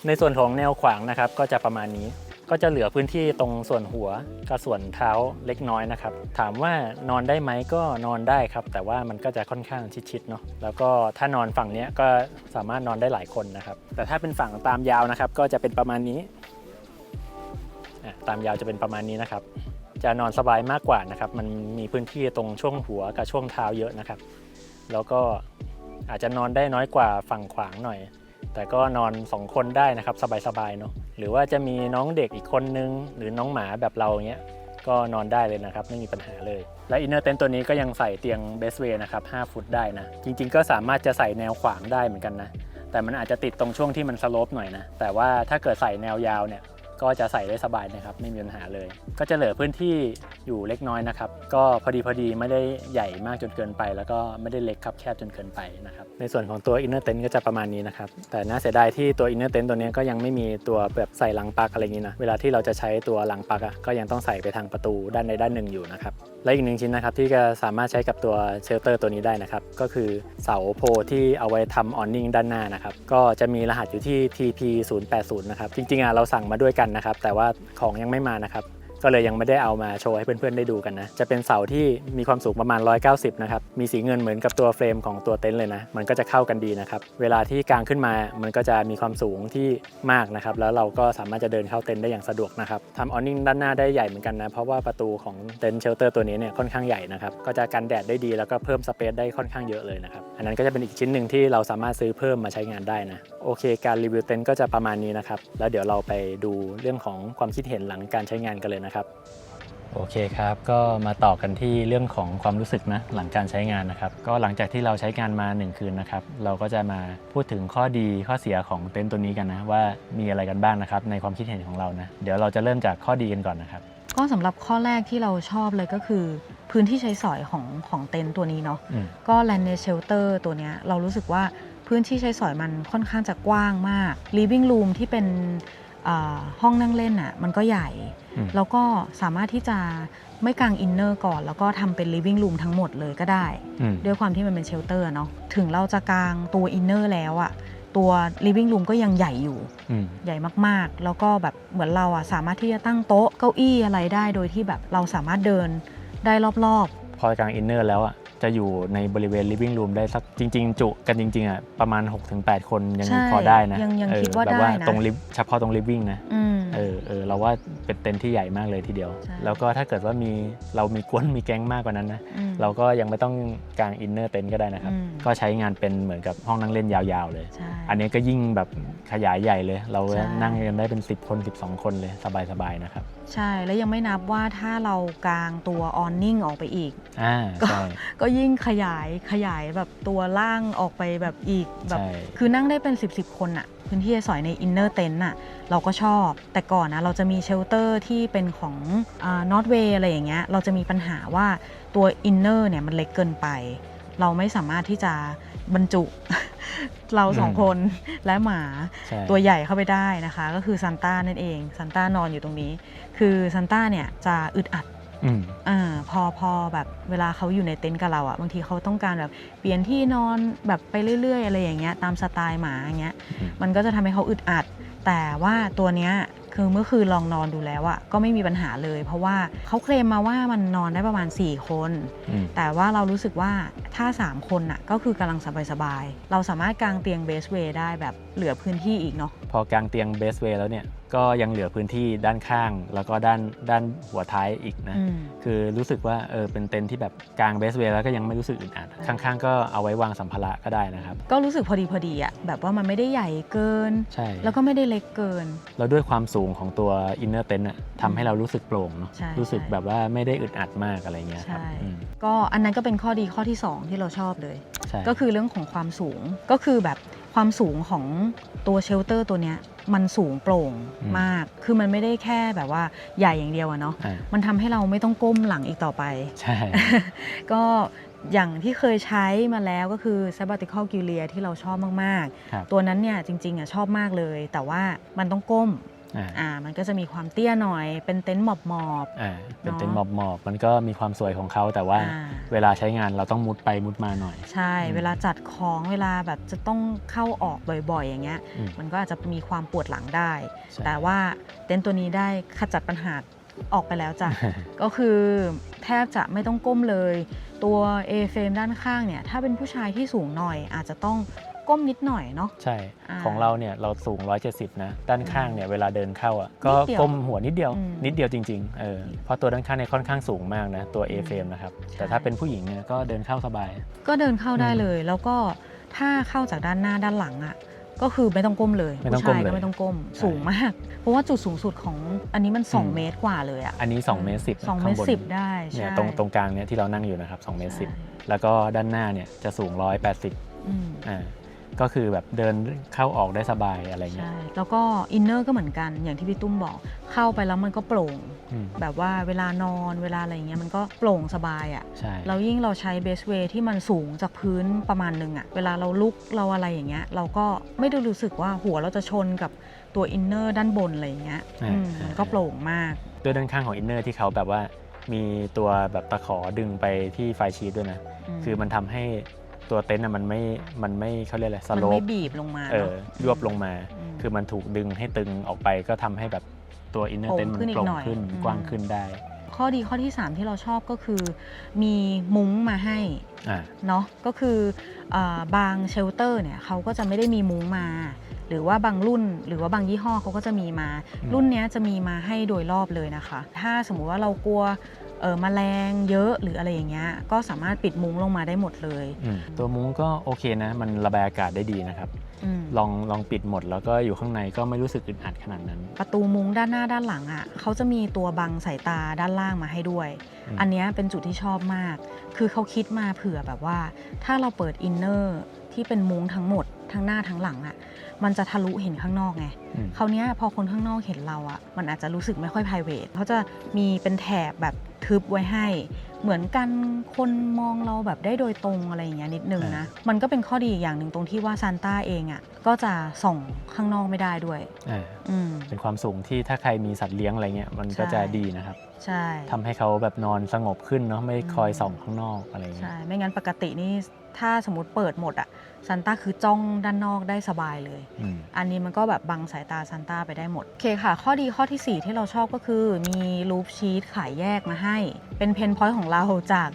ในส่วนของแนวขวางนะครับก็จะประมาณนี้ก็จะเหลือพื้นที่ตรงส่วนหัวกับส่วนเท้าเล็กน้อยนะครับถามว่านอนได้ไหมก็นอนได้ครับแต่ว่ามันก็จะค่อนข้างชิดๆเนาะแล้วก็ถ้านอนฝั่งนี้ก็สามารถนอนได้หลายคนนะครับแต่ถ้าเป็นฝั่งตามยาวนะครับก็จะเป็นประมาณนี้ตามยาวจะเป็นประมาณนี้นะครับจะนอนสบายมากกว่านะครับมันมีพื้นที่ตรงช่วงหัวกับช่วงเท้าเยอะนะครับแล้วก็อาจจะนอนได้น้อยกว่าฝั่งขวางหน่อยแต่ก็นอน2คนได้นะครับสบายๆเนาะหรือว่าจะมีน้องเด็กอีกคนนึงหรือน้องหมาแบบเราเงี้ยก็นอนได้เลยนะครับไม่มีปัญหาเลยและอินเนอร์เต็นท์ตัวนี้ก็ยังใส่เตียงเบสเวย์นะครับ5 ฟุตได้นะจริงๆก็สามารถจะใส่แนวขวางได้เหมือนกันนะแต่มันอาจจะติดตรงช่วงที่มันสโลปหน่อยนะแต่ว่าถ้าเกิดใส่แนวยาวเนี่ยก็จะใส่ได้สบายนะครับไม่มีปัญหาเลยก็จะเหลือพื้นที่อยู่เล็กน้อยนะครับก็พอดีไม่ได้ใหญ่มากจนเกินไปแล้วก็ไม่ได้เล็กคับแคบจนเกินไปนะครับในส่วนของตัวอินเนอร์เต็นท์ก็จะประมาณนี้นะครับแต่น่าเสียดายที่ตัวอินเนอร์เต็นท์ตัวนี้ก็ยังไม่มีตัวแบบใส่ลังปลั๊กอะไรอย่างนี้นะเวลาที่เราจะใช้ตัวลังปลั๊กก็ยังต้องใส่ไปทางประตูด้านใดด้านหนึ่งอยู่นะครับและอีก1ชิ้นนะครับที่จะสามารถใช้กับตัวเชลเตอร์ตัวนี้ได้นะครับก็คือเสาโพที่เอาไว้ทำออนนิ่งด้านหน้านะครับก็จะมีรหัสอยู่ที่ TP080 นะครับจริงๆเราสั่งมาด้วยกันนะครับแต่ว่าของยังไม่มานะครับ ก็เลยยังไม่ได้เอามาโชว์ให้เพื่อนๆได้ดูกันนะจะเป็นเสาที่มีความสูงประมาณ190นะครับมีสีเงินเหมือนกับตัวเฟรมของตัวเต็นท์เลยนะมันก็จะเข้ากันดีนะครับเวลาที่กางขึ้นมามันก็จะมีความสูงที่มากนะครับแล้วเราก็สามารถจะเดินเข้าเต็นท์ได้อย่างสะดวกนะครับทำออนิ่งด้านหน้าได้ใหญ่เหมือนกันนะเพราะว่าประตูของเต็นท์เชลเตอร์ตัวนี้เนี่ยค่อนข้างใหญ่นะครับก็จะกันแดดได้ดีแล้วก็เพิ่มสเปซได้ค่อนข้างเยอะเลยนะครับอันนั้นก็จะเป็นอีกชิ้นหนึ่งที่เราสามารถซื้อเพิ่มมาใช้งานได้นะโอเคการรีวิวเต็นท์ก็จะประมาณนี้นะครับแล้วเดี๋ยวเราไปดูเรื่องของความคิดเห็นหลังการใช้งานกันเลยนะครับโอเคครับก็มาต่อกันที่เรื่องของความรู้สึกนะหลังการใช้งานนะครับก็หลังจากที่เราใช้งานมา1คืนนะครับเราก็จะมาพูดถึงข้อดีข้อเสียของเต็นท์ตัวนี้กันนะว่ามีอะไรกันบ้างนะครับในความคิดเห็นของเรานะเดี๋ยวเราจะเริ่มจากข้อดีกันก่อนนะครับก็สำหรับข้อแรกที่เราชอบเลยก็คือพื้นที่ใช้สอยของเต็นท์ตัวนี้เนาะก็ Landed Shelter ตัวเนี้ยเรารู้สึกว่าพื้นที่ใช้สอยมันค่อนข้างจะกว้างมาก Living Room ที่เป็นห้องนั่งเล่นอ่ะมันก็ใหญ่แล้วก็สามารถที่จะไม่กางอินเนอร์ก่อนแล้วก็ทำเป็น Living Room ทั้งหมดเลยก็ได้ด้วยความที่มันเป็นเชลเตอร์เนาะถึงเราจะกางตัวอินเนอร์แล้วอ่ะตัว Living Room ก็ยังใหญ่อยู่ใหญ่มากๆแล้วก็แบบเหมือนเราอ่ะสามารถที่จะตั้งโต๊ะเก้าอี้อะไรได้โดยที่แบบเราสามารถเดินได้รอบๆพอกางอินเนอร์แล้วอ่ะจะอยู่ในบริเวณ living room ได้สักจริงๆจุกันจริงๆอ่ะประมาณ 6-8 คนยังพอได้นะยังคิดว่าได้นะตรงเฉพาะตรง living นะเราว่าเป็นเต็นท์ที่ใหญ่มากเลยทีเดียวแล้วก็ถ้าเกิดว่าเรามีกวนมีแก๊งมากกว่านั้นนะเราก็ยังไม่ต้องกางอินเนอร์เต็นท์ก็ได้นะครับก็ใช้งานเป็นเหมือนกับห้องนั่งเล่นยาวๆเลยอันนี้ก็ยิ่งแบบขยายใหญ่เลยเรานั่งกันได้เป็น10 คน12 คนเลยสบายๆนะครับใช่แล้วยังไม่นับว่าถ้าเรากางตัวออนนิ่งออกไปอีกก็ยิ่งขยายแบบตัวล่างออกไปแบบอีกแบบคือนั่งได้เป็น10คนอะพื้นที่สอยในอินเนอร์เต็นท์อะเราก็ชอบแต่ก่อนนะเราจะมีเชลเตอร์ที่เป็นของนอร์ทเวย์อะไรอย่างเงี้ยเราจะมีปัญหาว่าตัวอินเนอร์เนี่ยมันเล็กเกินไปเราไม่สามารถที่จะบรรจุ เรา2 คนและหมาตัวใหญ่เข้าไปได้นะคะก็คือซันต้านั่นเองซันต้านอนอยู่ตรงนี้คือซันต้าเนี่ยจะอึดอัดพอแบบเวลาเขาอยู่ในเต็นท์กับเราอ่ะบางทีเขาต้องการแบบเปลี่ยนที่นอนแบบไปเรื่อยๆอะไรอย่างเงี้ยตามสไตล์หมาอย่างเงี้ยมันก็จะทำให้เขาอึดอัดแต่ว่าตัวเนี้ยคือเมื่อคืนลองนอนดูแล้วอะก็ไม่มีปัญหาเลยเพราะว่าเขาเคลมมาว่ามันนอนได้ประมาณ4 คนแต่ว่าเรารู้สึกว่าถ้า3 คนอะก็คือกำลังสบายๆเราสามารถกางเตียงเบสเวย์ได้แบบเหลือพื้นที่อีกเนาะพอกางเตียงเบสเวย์แล้วเนี่ยก็ยังเหลือพื้นที่ด้านข้างแล้วก็ด้านหัวท้ายอีกนะคือรู้สึกว่าเป็นเต็นท์ที่แบบกางเบสเวย์แล้วก็ยังไม่รู้สึกอึดอัดข้างๆก็เอาไว้วางสัมภาระก็ได้นะครับก็รู้สึกพอดีอะแบบว่ามันไม่ได้ใหญ่เกินใช่แล้วก็ไม่ได้เล็กเกินแล้วด้วยความสูงของตัวอินเนอร์เต็นท์ทำให้เรารู้สึกโปร่งเนาะรู้สึกแบบว่าไม่ได้อึดอัดมากอะไรเงี้ยครับก็อันนั้นก็เป็นข้อดีข้อที่2ที่เราชอบเลยก็คือเรื่องของความสูงก็คือแบบความสูงของตัวเชลเตอร์ตัวเนี้ยมันสูงโปร่งมากคือมันไม่ได้แค่แบบว่าใหญ่อย่างเดียวอะเนาะมันทำให้เราไม่ต้องก้มหลังอีกต่อไปใช่ ก็อย่างที่เคยใช้มาแล้วก็คือ Sabbatical Gilia ที่เราชอบมากๆตัวนั้นเนี่ยจริงๆชอบมากเลยแต่ว่ามันต้องก้มมันก็จะมีความเตี้ยหน่อยเป็นเต็นท์หมอบเป็นเต็นท์หมอบมันก็มีความสวยของเขาแต่ว่าเวลาใช้งานเราต้องมุดไปมุดมาหน่อยใช่เวลาจัดของเวลาแบบจะต้องเข้าออกบ่อยๆอย่างเงี้ยมันก็อาจจะมีความปวดหลังได้แต่ว่าเต็นท์ตัวนี้ได้ขจัดปัญหาออกไปแล้วจ้ะ ก็คือแทบจะไม่ต้องก้มเลยตัว A-frame ด้านข้างเนี่ยถ้าเป็นผู้ชายที่สูงหน่อยอาจจะต้องก้มนิดหน่อยเนาะใช่ของเราเนี่ยเราสูง170นะด้านข้างเนี่ยเวลาเดินเข้าก็ก้มหัวนิดเดียวจริงๆเพราะตัวด้านข้างเนี่ยค่อนข้างสูงมากนะตัว A-frame นะครับแต่ถ้าเป็นผู้หญิงเนี่ยก็เดินเข้าสบายก็เดินเข้าได้เลยแล้วก็ถ้าเข้าจากด้านหน้าด้านหลังอ่ะก็คือไม่ต้องก้มเลยผู้ชายก็ไม่ต้องก้มสูงมากเพราะว่าจุดสูงสุดของอันนี้มัน2 เมตรกว่าเลยอ่ะอันนี้2 เมตร 10 2 เมตร 10ได้เนี่ยตรงกลางเนี่ยที่เรานั่งอยู่นะครับ2 เมตร 10แล้วก็ด้านหน้าเนี่ยจะสูง180ก็คือแบบเดินเข้าออกได้สบายอะไรเงี้ยใช่แล้วก็อินเนอร์ก็เหมือนกันอย่างที่พี่ตุ้มบอกเข้าไปแล้วมันก็โปร่งแบบว่าเวลานอนเวลาอะไรเงี้ยมันก็โปร่งสบายอ่ะแล้วยิ่งเราใช้เบสเวย์ที่มันสูงจากพื้นประมาณนึงอ่ะเวลาเราลุกเราอะไรอย่างเงี้ยเราก็ไม่ได้รู้สึกว่าหัวเราจะชนกับตัวอินเนอร์ด้านบนอะไรเงี้ยมันก็โปร่งมากด้วยด้านข้างของอินเนอร์ที่เขาแบบว่ามีตัวแบบตะขอดึงไปที่ไฟชีทด้วยนะคือมันทำให้ตัวเต็นท์มันไม่เขาเรียกอะไรสโลปมันไม่บีบลงมายวบลงมาคือมันถูกดึงให้ตึงออกไปก็ทำให้แบบ ตัวอินเนอร์เต็นท์มันโปร่งขึ้นกว้างขึ้นได้ข้อดีข้อที่3ที่เราชอบก็คือมีมุ้งมาให้เนาะก็คือบางเชลเตอร์เนี่ยเขาก็จะไม่ได้มีมุ้งมาหรือว่าบางรุ่นหรือว่าบางยี่ห้อเขาก็จะมีมารุ่นนี้จะมีมาให้โดยรอบเลยนะคะถ้าสมมุติว่าเรากลัวแมลงเยอะหรืออะไรอย่างเงี้ยก็สามารถปิดมุ้งลงมาได้หมดเลยตัวมุ้งก็โอเคนะมันระบายอากาศได้ดีนะครับลองปิดหมดแล้วก็อยู่ข้างในก็ไม่รู้สึกอึดอัดขนาดนั้นประตูมุ้งด้านหน้าด้านหลังอ่ะเขาจะมีตัวบังสายตาด้านล่างมาให้ด้วยอันนี้เป็นจุดที่ชอบมากคือเขาคิดมาเผื่อแบบว่าถ้าเราเปิดอินเนอร์ที่เป็นมุ้งทั้งหมดทั้งหน้าทั้งหลังอ่ะมันจะทะลุเห็นข้างนอกไงคราวนี้พอคนข้างนอกเห็นเราอ่ะมันอาจจะรู้สึกไม่ค่อย private เขาจะมีเป็นแถบแบบทึบไว้ให้เหมือนกันคนมองเราแบบได้โดยตรงอะไรอย่างเงี้ยนิดนึงนะมันก็เป็นข้อดีอย่างหนึ่งตรงที่ว่าซานต้าเองอ่ะก็จะส่องข้างนอกไม่ได้ด้วยเป็นความสูงที่ถ้าใครมีสัตว์เลี้ยงอะไรเงี้ยมันก็จะดีนะครับใช่ทำให้เขาแบบนอนสงบขึ้นเนาะไม่คอยส่องข้างนอกอะไรเงี้ยใช่ไม่งั้นปกตินี่ถ้าสมมติเปิดหมดอ่ะซานต้าคือจ้องด้านนอกได้สบายเลยอันนี้มันก็แบบบังสายตาซานต้าไปได้หมดโอเคค่ะข้อดีข้อที่4ที่เราชอบก็คือมีลูปชีทขายแยกมาให้เป็นเพนพอยต์ของเราจาก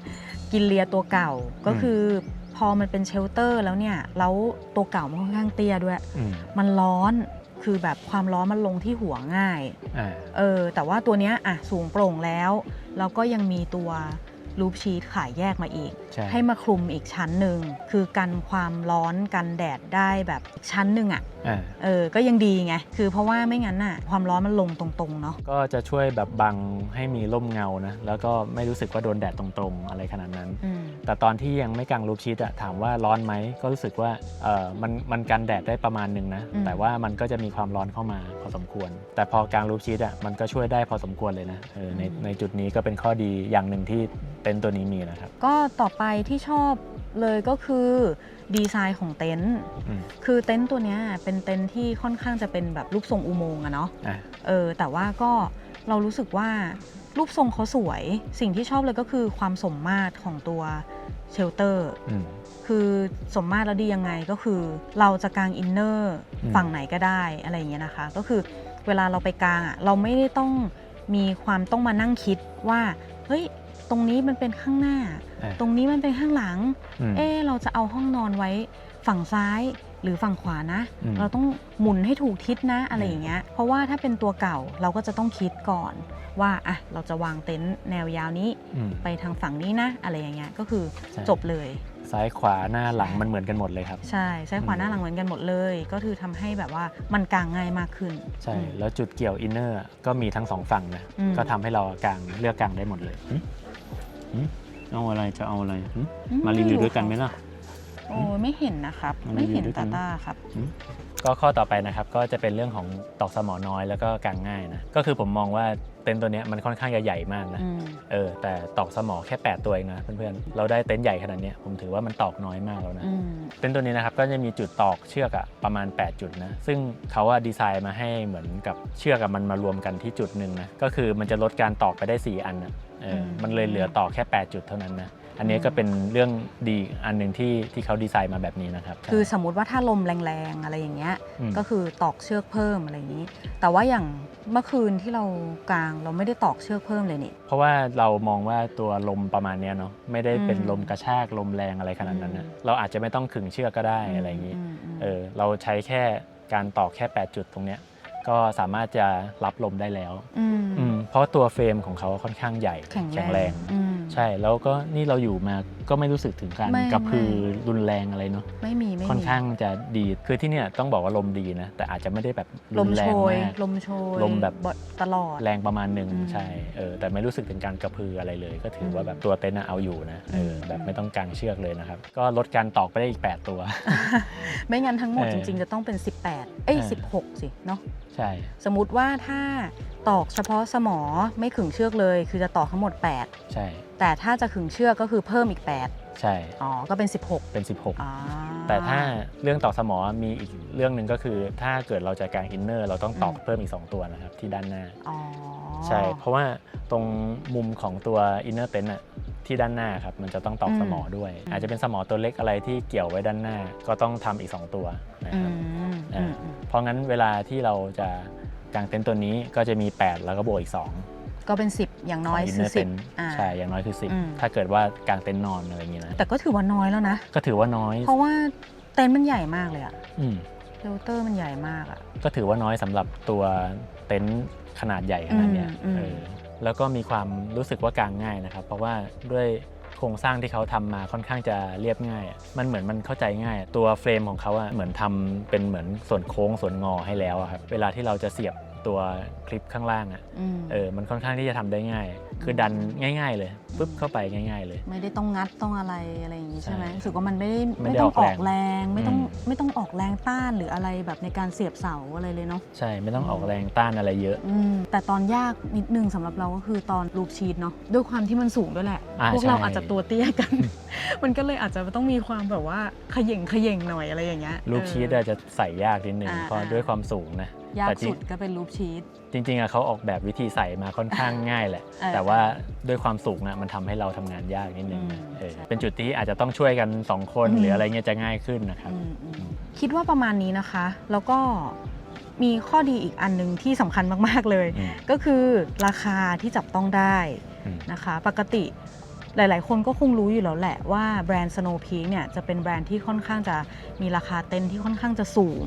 กินเลียตัวเก่าก็คือพอมันเป็นเชลเตอร์แล้วเนี่ยแล้วตัวเก่ามันค่อนข้างเตี้ยด้วยมันร้อนคือแบบความร้อนมันลงที่หัวง่ายแต่ว่าตัวเนี้ยสูงโปร่งแล้วก็ยังมีตัวลูปชีทขายแยกมาอีกให้มาคลุมอีกชั้นหนึ่งคือกันความร้อนกันแดดได้แบบอีกชั้นหนึ่งก็ยังดีไงคือเพราะว่าไม่งั้นความร้อนมันลงตรงๆเนาะก็จะช่วยแบบบังให้มีร่มเงานะแล้วก็ไม่รู้สึกว่าโดนแดดตรงๆอะไรขนาดนั้นแต่ตอนที่ยังไม่กางลูปชีทถามว่าร้อนไหมก็รู้สึกว่ามันกันแดดได้ประมาณนึงนะแต่ว่ามันก็จะมีความร้อนเข้ามาพอสมควรแต่พอกางลูปชีทมันก็ช่วยได้พอสมควรเลยนะในจุดนี้ก็เป็นข้อดีอย่างหนึ่งที่เต็นท์ตัวนี้มีนะครับก็ต่อไปที่ชอบเลยก็คือดีไซน์ของเต็นท์คือเต็นท์ตัวนี้เป็นเต็นท์ที่ค่อนข้างจะเป็นแบบรูปทรงอุโมงค์อะเนาะแต่ว่าก็เรารู้สึกว่ารูปทรงเขาสวยสิ่งที่ชอบเลยก็คือความสมมาตรของตัวเชลเตอร์คือสมมาตรแล้วดียังไงก็คือเราจะกางอินเนอร์ฝั่งไหนก็ได้อะไรอย่างเงี้ยนะคะก็คือเวลาเราไปกางเราไม่ได้ต้องมีความต้องมานั่งคิดว่าเฮ้ยตรงนี้มันเป็นข้างหน้าตรงนี้มันเป็นข้างหลังเราจะเอาห้องนอนไว้ฝั่งซ้ายหรือฝั่งขวานะเราต้องหมุนให้ถูกทิศนะอะไรอย่างเงี้ยเพราะว่าถ้าเป็นตัวเก่าเราก็จะต้องคิดก่อนว่าเราจะวางเต็นท์แนวยาวนี้ไปทางฝั่งนี้นะอะไรอย่างเงี้ยก็คือจบเลยซ้ายขวาหน้าหลังมันเหมือนกันหมดเลยครับใช่ซ้ายขวาหน้าหลังเหมือนกันหมดเลยก็คือทำให้แบบว่ามันกางง่ายมากขึ้นใช่แล้วจุดเกี่ยวอินเนอร์ก็มีทั้ง2ฝั่งนะก็ทำให้เราเลือกกางได้หมดเลยเอาอะไรจะเอาอะไรมารีวิวด้วยกันไหมล่ะโอ้ไม่เห็นนะครับไม่เห็นตาครับก็ข้อต่อไปนะครับก็จะเป็นเรื่องของตอกสมอน้อยแล้วก็กางง่ายนะก็คือผมมองว่าเต็นท์ตัวนี้มันค่อนข้างใหญ่มากนะแต่ตอกสมอแค่8ตัวเองนะเพื่อนๆเราได้เต็นท์ใหญ่ขนาดนี้ผมถือว่ามันตอกน้อยมากแล้วนะเต็นท์ตัวนี้นะครับก็จะมีจุดตอกเชือกประมาณ8จุดนะซึ่งเขาดีไซน์มาให้เหมือนกับเชือกมันมารวมกันที่จุดหนึ่งนะก็คือมันจะลดการตอกไปได้4อันนะมันเลยเหลือตอกแค่8จุดเท่านั้นนะอันนี้ก็เป็นเรื่องดีอันหนึ่งที่เขาดีไซน์มาแบบนี้นะครับคือสมมุติว่าถ้าลมแรงๆอะไรอย่างเงี้ยก็คือตอกเชือกเพิ่มอะไรอย่างนี้แต่ว่าอย่างเมื่อคืนที่เรากางเราไม่ได้ตอกเชือกเพิ่มเลยนี่เพราะว่าเรามองว่าตัวลมประมาณนี้เนาะไม่ได้เป็นลมกระชากลมแรงอะไรขนาดนั้นนะเราอาจจะไม่ต้องขึงเชือกก็ได้อะไรอย่างนี้เราใช้แค่การตอกแค่8จุดตรงเนี้ยก็สามารถจะรับลมได้แล้วเพราะตัวเฟรมของเขาค่อนข้างใหญ่แข็งแรงใช่แล้วก็นี่เราอยู่มาก็ไม่รู้สึกถึงการกระพือรุนแรงอะไรเนาะไม่มีค่อนข้างจะดีคือที่เนี่ยต้องบอกว่าลมดีนะแต่อาจจะไม่ได้แบบรุนแรงมากลมโชยลมแบบตลอดแรงประมาณนึงใช่แต่ไม่รู้สึกถึงการกระพืออะไรเลยก็ถือว่าแบบตัวเต็นท์เอาอยู่นะแบบไม่ต้องกางเชือกเลยนะครับก็ลดการตอกไปได้อีก8ตัวไม่งั้นทั้งหมดจริงๆจะต้องเป็น16สิเนาะใช่สมมุติว่าถ้าตอกเฉพาะสมอไม่ขึงเชือกเลยคือจะตอกทั้งหมด8ใช่แต่ถ้าจะขึงเชือกก็คือเพิ่มอีก8ใช่ก็เป็น16เป็น16แต่ถ้าเรื่องตอกสมอมีอีกเรื่องหนึ่งก็คือถ้าเกิดเราจะกางอินเนอร์เราต้องตอกเพิ่มอีก2ตัวนะครับที่ด้านหน้าใช่เพราะว่าตรงมุมของตัวอินเนอร์เต็นท์ที่ด้านหน้าครับมันจะต้องตอกสมอด้วยอาจจะเป็นสมอตัวเล็กอะไรที่เกี่ยวไว้ด้านหน้าก็ต้องทำอีก2ตัวนะครับเพราะงั้นเวลาที่เราจะ กางเต็นท์ตัวนี้ก็จะมี8แล้วก็บวกอีก2ก็เป็น10อย่างน้อยคือ10ใช่อย่างน้อยคือ10ถ้าเกิดว่ากางเต็นท์นอนอะไรอย่างงี้นะแต่ก็ถือว่าน้อยแล้วนะก็ถือว่าน้อยเพราะว่าเต็นท์มันใหญ่มากเลยอะเชลเตอร์มันใหญ่มากอะก็ถือว่าน้อยสำหรับตัวเต็นท์ขนาดใหญ่ขนาดเนี้ยแล้วก็มีความรู้สึกว่ากางง่ายนะครับเพราะว่าด้วยโครงสร้างที่เขาทำมาค่อนข้างจะเรียบง่ายมันเหมือนมันเข้าใจง่ายตัวเฟรมของเขาเหมือนทำเป็นเหมือนส่วนโค้งส่วนงอให้แล้วครับเวลาที่เราจะเสียบตัวคลิปข้างล่างมันค่อนข้างที่จะทำได้ง่ายคือดันง่ายๆเลยปุ๊บเข้าไปง่ายๆเลยไม่ได้ต้องงัดต้องอะไรอย่างนี้ใช่ไหมรู้สึกว่ามันไม่ต้องออกแรงไม่ต้องออกแรงต้านหรืออะไรแบบในการเสียบเสาอะไรเลยเนาะใช่ไม่ต้องออกแรงต้านอะไรเยอะแต่ตอนยากนิดนึงสำหรับเราก็คือตอนลูปชีทเนาะด้วยความที่มันสูงด้วยแหละพวกเราอาจจะตัวเตี้ยกันมันก็เลยอาจจะต้องมีความแบบว่าเขย่งหน่อยอะไรอย่างเงี้ยลูปชีทอาจจะใส่ยากนิดนึงเพราะด้วยความสูงนะยากสุดก็เป็นลูปชีทจริงๆเขาออกแบบวิธีใส่มาค่อนข้างง่ายแหละแต่ว่าด้วยความสูงนะมันทำให้เราทำงานยากนิดนึงเป็นจุดที่อาจจะต้องช่วยกัน2คนหรืออะไรเงี้ยจะง่ายขึ้นนะครับคิดว่าประมาณนี้นะคะแล้วก็มีข้อดีอีกอันนึงที่สำคัญมากๆเลยก็คือราคาที่จับต้องได้นะคะปกติหลายๆคนก็คงรู้อยู่แล้วแหละว่าแบรนด์ Snow Peak เนี่ยจะเป็นแบรนด์ที่ค่อนข้างจะมีราคาเต็นท์ที่ค่อนข้างจะสูง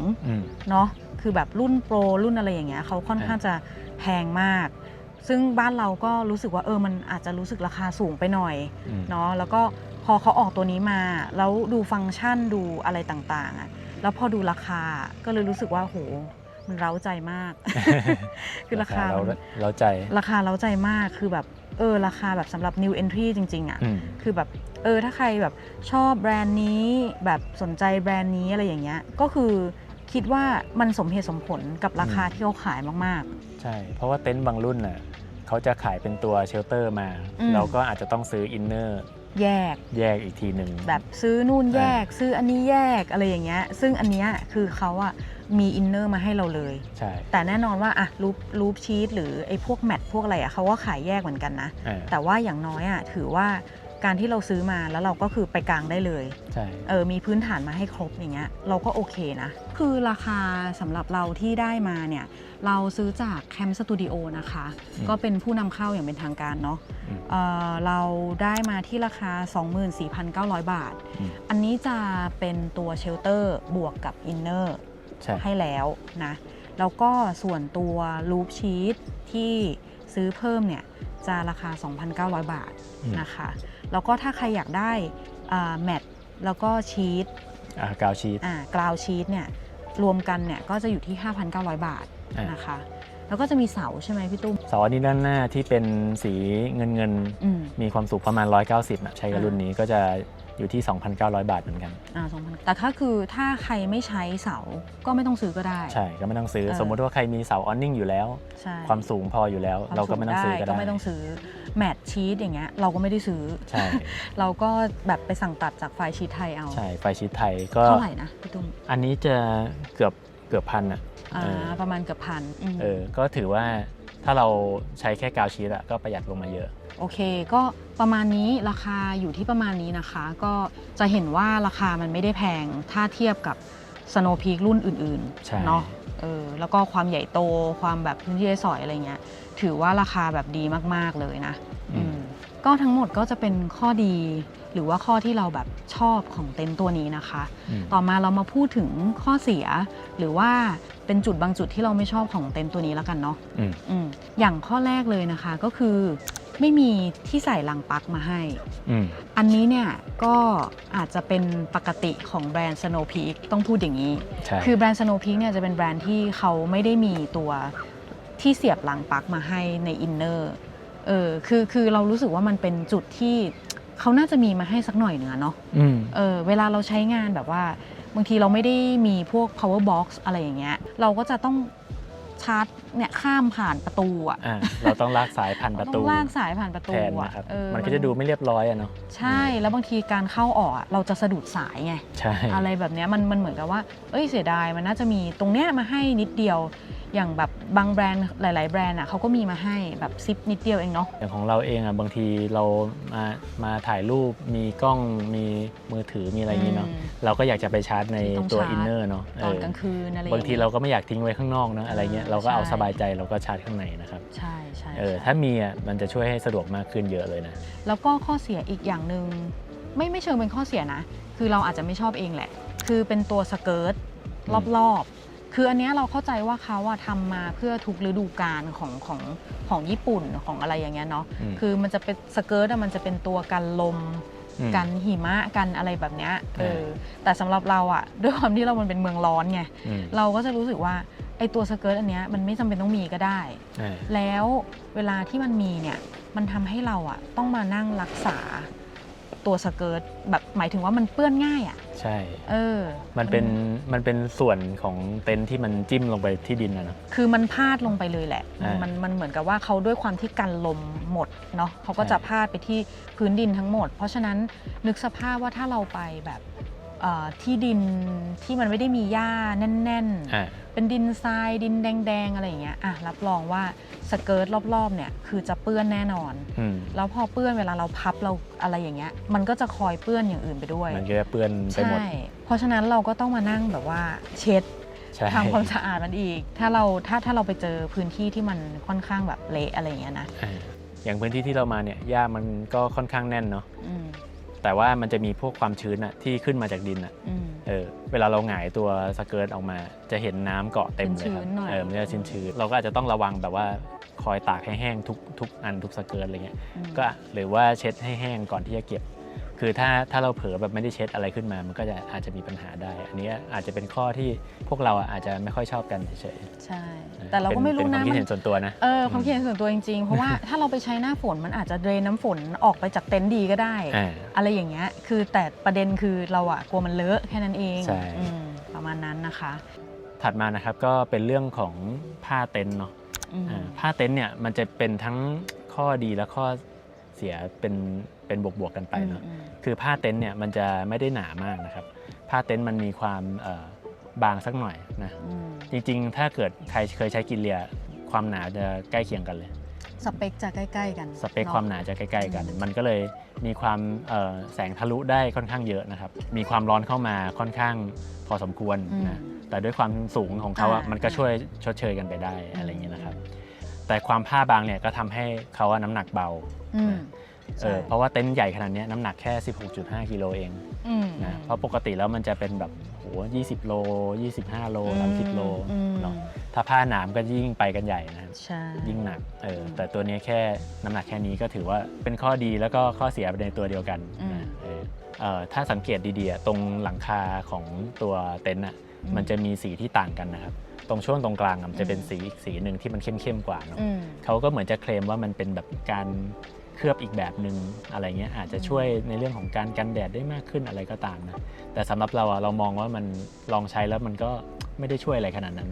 เนาะคือแบบรุ่นโปรรุ่นอะไรอย่างเงี้ยเขาค่อนข้างจะแพงมากซึ่งบ้านเราก็รู้สึกว่ามันอาจจะรู้สึกราคาสูงไปหน่อยเนาะแล้วก็พอเขาออกตัวนี้มาแล้วดูฟังก์ชันดูอะไรต่างๆแล้วพอดูราคาก็เลยรู้สึกว่าโหมันเร้าใจมาก คือราคาเร้าใจราคาเร้าใจมากคือแบบราคาแบบสำหรับ new entry จริงๆอ่ะคือแบบถ้าใครแบบชอบแบรนด์นี้แบบสนใจแบรนด์นี้อะไรอย่างเงี้ยก็คือคิดว่ามันสมเหตุสมผลกับราคาที่เขาขายมากๆใช่เพราะว่าเต็นท์บางรุ่นน่ะเขาจะขายเป็นตัวเชลเตอร์มาเราก็อาจจะต้องซื้ออินเนอร์แยกอีกทีหนึ่งแบบซื้อนู่นแยกซื้ออันนี้แยกอะไรอย่างเงี้ยซึ่งอันเนี้ยคือเขามีอินเนอร์มาให้เราเลยใช่แต่แน่นอนว่ารูปชีทหรือไอ้พวกแมทพวกอะไรเขาก็ขายแยกเหมือนกันนะแต่ว่าอย่างน้อยถือว่าการที่เราซื้อมาแล้วเราก็คือไปกางได้เลยใช่มีพื้นฐานมาให้ครบอย่างเงี้ยเราก็โอเคนะคือราคาสำหรับเราที่ได้มาเนี่ยเราซื้อจากแคมป์สตูดิโอนะคะก็เป็นผู้นำเข้าอย่างเป็นทางการเนาะเราได้มาที่ราคา 24,900 บาทอันนี้จะเป็นตัวเชลเตอร์บวกกับอินเนอร์ให้แล้วนะแล้วก็ส่วนตัวลูปชีทที่ซื้อเพิ่มเนี่ยจะราคา 2,900 บาทนะคะแล้วก็ถ้าใครอยากได้แมทแล้วก็ชีทกราวชีทเนี่ยรวมกันเนี่ยก็จะอยู่ที่ 5,900 บาทนะคะแล้วก็จะมีเสาใช่ไหมพี่ตุ้มเสาอันนี้ด้านหน้าที่เป็นสีเงินมีความสูงประมาณ190ใช้กับรุ่นนี้ก็จะอยู่ที่ 2,900 บาทเหมือนกัน2,000แต่ถ้าใครไม่ใช้เสาก็ไม่ต้องซื้อก็ได้ใช่ก็ไม่ต้องซื้อสมมติว่าใครมีเสาออนนิ่งอยู่แล้วความสูงพออยู่แล้วเราก็ไม่ต้องซื้อก็ได้ก็ไม่ต้องซื้อแมทชีทอย่างเงี้ยเราก็ไม่ได้ซื้อใช่เราก็แบบไปสั่งตัดจากไฟชีทไทยเอาใช่ไฟชีทไทยก็เท่าไหร่นะพี่ตุ้มอันนี้จะเกือบพันประมาณเกือบพันก็ถือว่าถ้าเราใช้แค่กาวชีทก็ประหยัดลงมาเยอะโอเคก็ประมาณนี้ราคาอยู่ที่ประมาณนี้นะคะก็จะเห็นว่าราคามันไม่ได้แพงถ้าเทียบกับ Snow Peak รุ่นอื่นๆเนาะแล้วก็ความใหญ่โตความแบบพื้นที่ใช้สอยอะไรเงี้ยถือว่าราคาแบบดีมากๆเลยนะก็ทั้งหมดก็จะเป็นข้อดีหรือว่าข้อที่เราแบบชอบของเต็นท์ตัวนี้นะคะต่อมาเรามาพูดถึงข้อเสียหรือว่าเป็นจุดบางจุดที่เราไม่ชอบของเต็นท์ตัวนี้แล้วกันเนาะอย่างข้อแรกเลยนะคะก็คือไม่มีที่ใส่รังปลั๊กมาให้อันนี้เนี่ยก็อาจจะเป็นปกติของแบรนด์ Snow Peak ต้องพูดอย่างนี้คือแบรนด์ Snow Peak เนี่ยจะเป็นแบรนด์ที่เขาไม่ได้มีตัวที่เสียบรังปลั๊กมาให้ในอินเนอร์คือเรารู้สึกว่ามันเป็นจุดที่เขาน่าจะมีมาให้สักหน่อยเนื้อเนาะเวลาเราใช้งานแบบว่าบางทีเราไม่ได้มีพวก power box อะไรอย่างเงี้ยเราก็จะต้องชาร์จเนี่ยข้ามผ่านประตูเราต้องลากสายผ่านประตูต้องลากสายผ่านประตูมันก็จะดูไม่เรียบร้อยเนาะใช่แล้วบางทีการเข้าออกเราจะสะดุดสายไงอะไรแบบนี้มันเหมือนกับว่าเสียดายมันน่าจะมีตรงเนี้ยมาให้นิดเดียว อย่างแบบบางแบรนด์หลายๆแบรนด์อ่ะเขาก็มีมาให้แบบซิปนิดเดียวเองเนาะอย่างของเราเองอ่ะบางทีเรามาถ่ายรูปมีกล้องมีมือถือมีอะไรอย่างนี้เนาะเราก็อยากจะไปชาร์จในตัวอินเนอร์เนาะตอนกลางคืนอะไรบางทีเราก็ไม่อยากทิ้งไว้ข้างนอกเนาะอะไรเงี้ยเราก็เอาสบายใจเราก็ชาร์จข้างในนะครับใช่ใช่ถ้ามีอ่ะมันจะช่วยให้สะดวกมากขึ้นเยอะเลยนะแล้วก็ข้อเสียอีกอย่างหนึ่งไม่เชิงเป็นข้อเสียนะคือเราอาจจะไม่ชอบเองแหละคือเป็นตัวสเกิร์ตรอบคืออันนี้เราเข้าใจว่าเขาทำมาเพื่อทุกฤดูกาลของญี่ปุ่นของอะไรอย่างเงี้ยเนาะคือมันจะเป็นสเกิร์ตมันจะเป็นตัวกันลมกันหิมะกันอะไรแบบเนี้ยแต่สำหรับเราด้วยความที่เรามันเป็นเมืองร้อนไงเราก็จะรู้สึกว่าไอตัวสเกิร์ตอันเนี้ยมันไม่จำเป็นต้องมีก็ได้แล้วเวลาที่มันมีเนี่ยมันทำให้เราต้องมานั่งรักษาตัวสเกิร์ตแบบหมายถึงว่ามันเปื้อนง่ายใช่มันเป็นส่วนของเต็นท์ที่มันจิ้มลงไปที่ดินนะคือมันพาดลงไปเลยแหละมันเหมือนกับว่าเขาด้วยความที่กันลมหมดเนาะเขาก็จะพาดไปที่พื้นดินทั้งหมดเพราะฉะนั้นนึกสภาพว่าถ้าเราไปแบบที่ดินที่มันไม่ได้มีหญ้าแน่นๆเป็นดินทรายดินแดงๆอะไรอย่างเงี้ยรับรองว่าสเกิร์ตรอบๆเนี่ยคือจะเปื้อนแน่นอนแล้วพอเปื้อนเวลาเราพับเราอะไรอย่างเงี้ยมันก็จะคอยเปื้อนอย่างอื่นไปด้วยมันก็จะเปื้อนไปหมดเพราะฉะนั้นเราก็ต้องมานั่งแบบว่าเช็ดทำความสะอาดมันอีกถ้าเราไปเจอพื้นที่ที่มันค่อนข้างแบบเละอะไรอย่างเงี้ยนะอย่างพื้นที่ที่เรามาเนี่ยหญ้ามันก็ค่อนข้างแน่นเนาะแต่ว่ามันจะมีพวกความชื้นที่ขึ้นมาจากดินเวลาเราหงายตัวสเกิร์ตออกมาจะเห็นน้ำเกาะเต็มเลยครับมันจะชื้นเราก็อาจจะต้องระวังแบบว่าคอยตากให้แห้งทุกอันทุกสเกิร์ตอะไรเงี้ยก็หรือว่าเช็ดให้แห้งก่อนที่จะเก็บคือถ้าเราเผลอแบบไม่ได้เช็ดอะไรขึ้นมามันก็อาจจะมีปัญหาได้อันนี้อาจจะเป็นข้อที่พวกเราอาจจะไม่ค่อยชอบกันเฉยๆใช่แต่เราก็ไม่รู้นะความคิดเห็นส่วนตัวนะความคิดเห็นส่วนตัวจริงๆเพราะว่าถ้าเราไปใช้หน้าฝนมันอาจจะเดรนน้ำฝนออกไปจากเต็นท์ดีก็ได้อะไรอย่างเงี้ยคือแต่ประเด็นคือเรากลัวมันเลอะแค่นั้นเองประมาณนั้นนะคะถัดมานะครับก็เป็นเรื่องของผ้าเต็นท์เนาะผ้าเต็นท์เนี่ยมันจะเป็นทั้งข้อดีและข้อเสียเป็นบวกกันไปเนาะคือผ้าเต็นท์เนี่ยมันจะไม่ได้หนามากนะครับผ้าเต็นท์มันมีความบางสักหน่อยนะจริงๆถ้าเกิดใครเคยใช้กินเลียความหนาจะใกล้เคียงกันเลยสเปคจะใกล้ๆกันสเปคความหนาจะใกล้ๆกันมันก็เลยมีความแสงทะลุได้ค่อนข้างเยอะนะครับมีความร้อนเข้ามาค่อนข้างพอสมควรนะแต่ด้วยความสูงของเขามันก็ช่วยชดเชยกันไปได้อะไรอย่างนี้นะครับแต่ความผ้าบางเนี่ยก็ทำให้เขาน้ำหนักเบาเพราะว่าเต็นท์ใหญ่ขนาดนี้น้ำหนักแค่ 16.5 กิโลเองนะเพราะปกติแล้วมันจะเป็นแบบ20 โล 25 โล 30 โลเนาะถ้าผ้าหนามก็ยิ่งไปกันใหญ่นะยิ่งหนักแต่ตัวนี้แค่น้ำหนักแค่นี้ก็ถือว่าเป็นข้อดีแล้วก็ข้อเสียในตัวเดียวกันนะถ้าสังเกตดีๆตรงหลังคาของตัวเต็นท์มันจะมีสีที่ต่างกันนะครับตรงช่วงตรงกลางมันจะเป็นสีอีกสีหนึ่งที่มันเข้มๆกว่าเนาะเขาก็เหมือนจะเคลมว่ามันเป็นแบบการเคลือบอีกแบบหนึ่งอะไรเงี้ยอาจจะช่วยในเรื่องของการกันแดดได้มากขึ้นอะไรก็ตามนะแต่สำหรับเรามองว่ามันลองใช้แล้วมันก็ไม่ได้ช่วยอะไรขนาดนั้น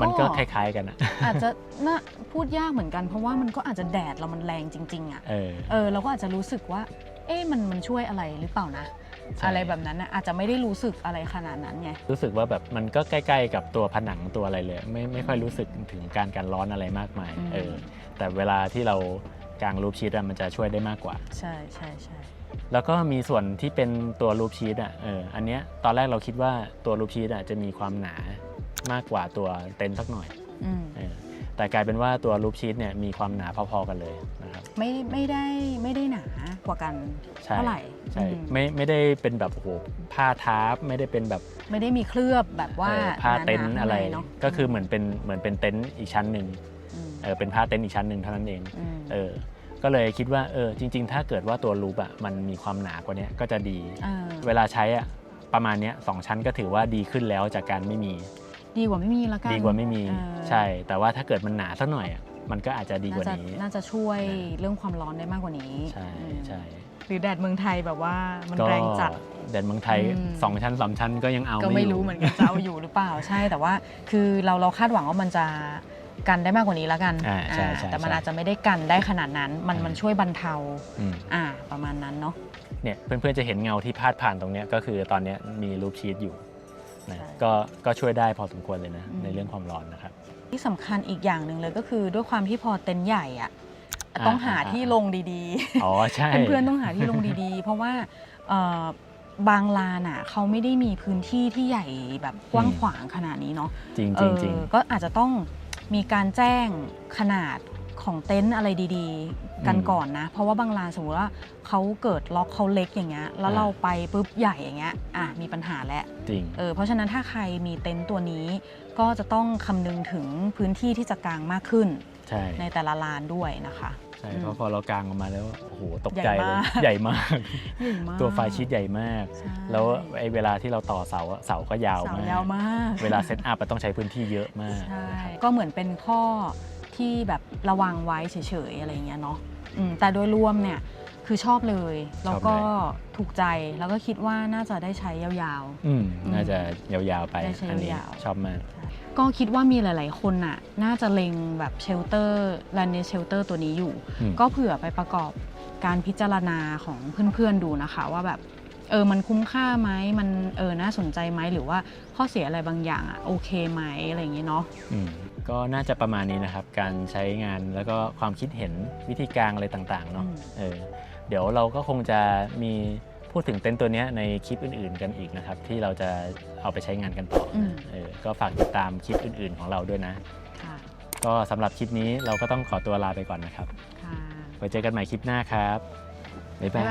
มันก็คล้ายๆกันอาจจะน่าพูดยากเหมือนกันเพราะว่ามันก็อาจจะแดดเรามันแรงจริงๆเราก็อาจจะรู้สึกว่ามันช่วยอะไรหรือเปล่านะอะไรแบบนั้นอาจจะไม่ได้รู้สึกอะไรขนาดนั้นไงรู้สึกว่าแบบมันก็ใกล้ๆกับตัวผนังตัวอะไรเลยไม่ค่อยรู้สึกถึงการกันร้อนอะไรมากมายแต่เวลาที่เรากางรูปชีทมันจะช่วยได้มากกว่าใช่แล้วก็มีส่วนที่เป็นตัวรูปชีทอันเนี้ยตอนแรกเราคิดว่าตัวรูปชีทจะมีความหนามากกว่าตัวเต็นท์สักหน่อยแต่กลายเป็นว่าตัวรูปชีทเนี่ยมีความหนาพอๆกันเลยนะครับไม่ได้หนากว่ากันเท่าไหร่ใช่ไม่ได้เป็นแบบผ้าทับไม่ได้เป็นแบบไม่ได้มีเคลือบแบบว่าผ้าเต็นท์อะไรก็คือเหมือนเป็นเต็นท์อีกชั้นหนึ่งเป็นผ้าเต็นท์อีกชั้นหนึ่งเท่านั้นเองก็เลยคิดว่าจริงๆถ้าเกิดว่าตัวรูปมันมีความหนากว่านี้ก็จะดีเวลาใช้ประมาณนี้2ชั้นก็ถือว่าดีขึ้นแล้วจากการไม่มีดีกว่าไม่มีแล้วกันดีกว่าไม่มีใช่แต่ว่าถ้าเกิดมันหนาสักหน่อยมันก็อาจจะดีกว่านี้น่าจะช่วยเรื่องความร้อนได้มากกว่านี้ใช่หรือแดดเมืองไทยแบบว่ามันแรงจัดแดดเมืองไทย2ชั้น3ชั้นก็ยังเอาก็ไม่รู้เหมือนกันจะเอาอยู่หรือเปล่าใช่แต่ว่าคือเราคาดหวังว่ามันจะกันได้มากกว่านี้แล้วกันแต่มันอาจจะไม่ได้กันได้ขนาดนั้นมันช่วยบรรเทาประมาณนั้นเนาะเนี่ยเพื่อนๆจะเห็นเงาที่พาดผ่านตรงนี้ก็คือตอนนี้มีรูปชีทอยู่ นะ ใช่ ก็ช่วยได้พอสมควรเลยนะในเรื่องความร้อนนะครับ ที่สำคัญอีกอย่างหนึ่งเลยก็คือด้วยความที่พอเต็นท์ใหญ่อะต้องหาที่ลงดีๆ อ๋อใช่ เพื่อนๆต้องหาที่ลงดีๆ เพราะว่าบางลานอ่ะเขาไม่ได้มีพื้นที่ที่ใหญ่แบบกว้างขวางขนาดนี้เนาะ จริงจริงจริง ก็อาจจะต้องมีการแจ้งขนาดของเต็นท์อะไรดีๆ กันก่อนนะ เพราะว่าบางลานสมมติว่าเขาเกิดล็อกเขาเล็กอย่างเงี้ยแล้วเราไปปุ๊บใหญ่อย่างเงี้ยมีปัญหาแล้ว จริง เพราะฉะนั้นถ้าใครมีเต็นท์ตัวนี้ก็จะต้องคำนึงถึงพื้นที่ที่จะกางมากขึ้น ใช่ ในแต่ละลานด้วยนะคะ ใช่เพราะพอเรากางออกมาแล้วโอ้โหตกใจเลยให ใหญ่ ญ่มาม าก ใหญ่มาก ตัวไฟชีตใหญ่มาก ใช่ แล้วไอ้เวลาที่เราต่อเสาอะเสาก็ยาว เสาม าก ยาวมาก เวลาเซตอัพต้องใช้พื้นที่เยอะมาก ใช่ นะครับ ก็เหมือนเป็นข้อที่แบบระวังไว้เฉยๆอะไรเงี้ยเนาะแต่โดยรวมเนี่ยคือชอบเลยแล้วก็ถูกใจแล้วก็คิดว่าน่าจะได้ใช้ยาว น่าจะยาวๆไป ได้ใช้ อันนี้ ยาวๆ ชอบมาก ๆก็คิดว่ามีหลายๆคนน่ะน่าจะเล็งแบบเชลเตอร์แลนด์เชลเตอร์ตัวนี้อยู่ ก็เผื่อไปประกอบการพิจารณาของเพื่อนๆดูนะคะว่าแบบมันคุ้มค่าไหมมันน่าสนใจไหมหรือว่าข้อเสียอะไรบางอย่างโอเคไหมอะไรอย่างเงี้ยเนาะ ก็น่าจะประมาณนี้นะครับการใช้งานแล้วก็ความคิดเห็นวิธีการอะไรต่างๆเนาะเดี๋ยวเราก็คงจะมีพูดถึงเต็นท์ตัวนี้ในคลิปอื่นๆกันอีกนะครับที่เราจะเอาไปใช้งานกันต่อก็ฝากติดตามคลิปอื่นๆของเราด้วยนะก็สำหรับคลิปนี้เราก็ต้องขอตัวลาไปก่อนนะครับไว้เจอกันใหม่คลิปหน้าครับบ๊ายบาย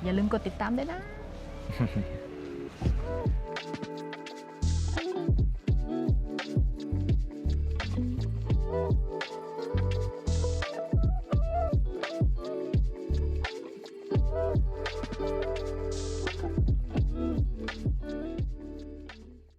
อย่าลืมกดติดตามด้วยนะ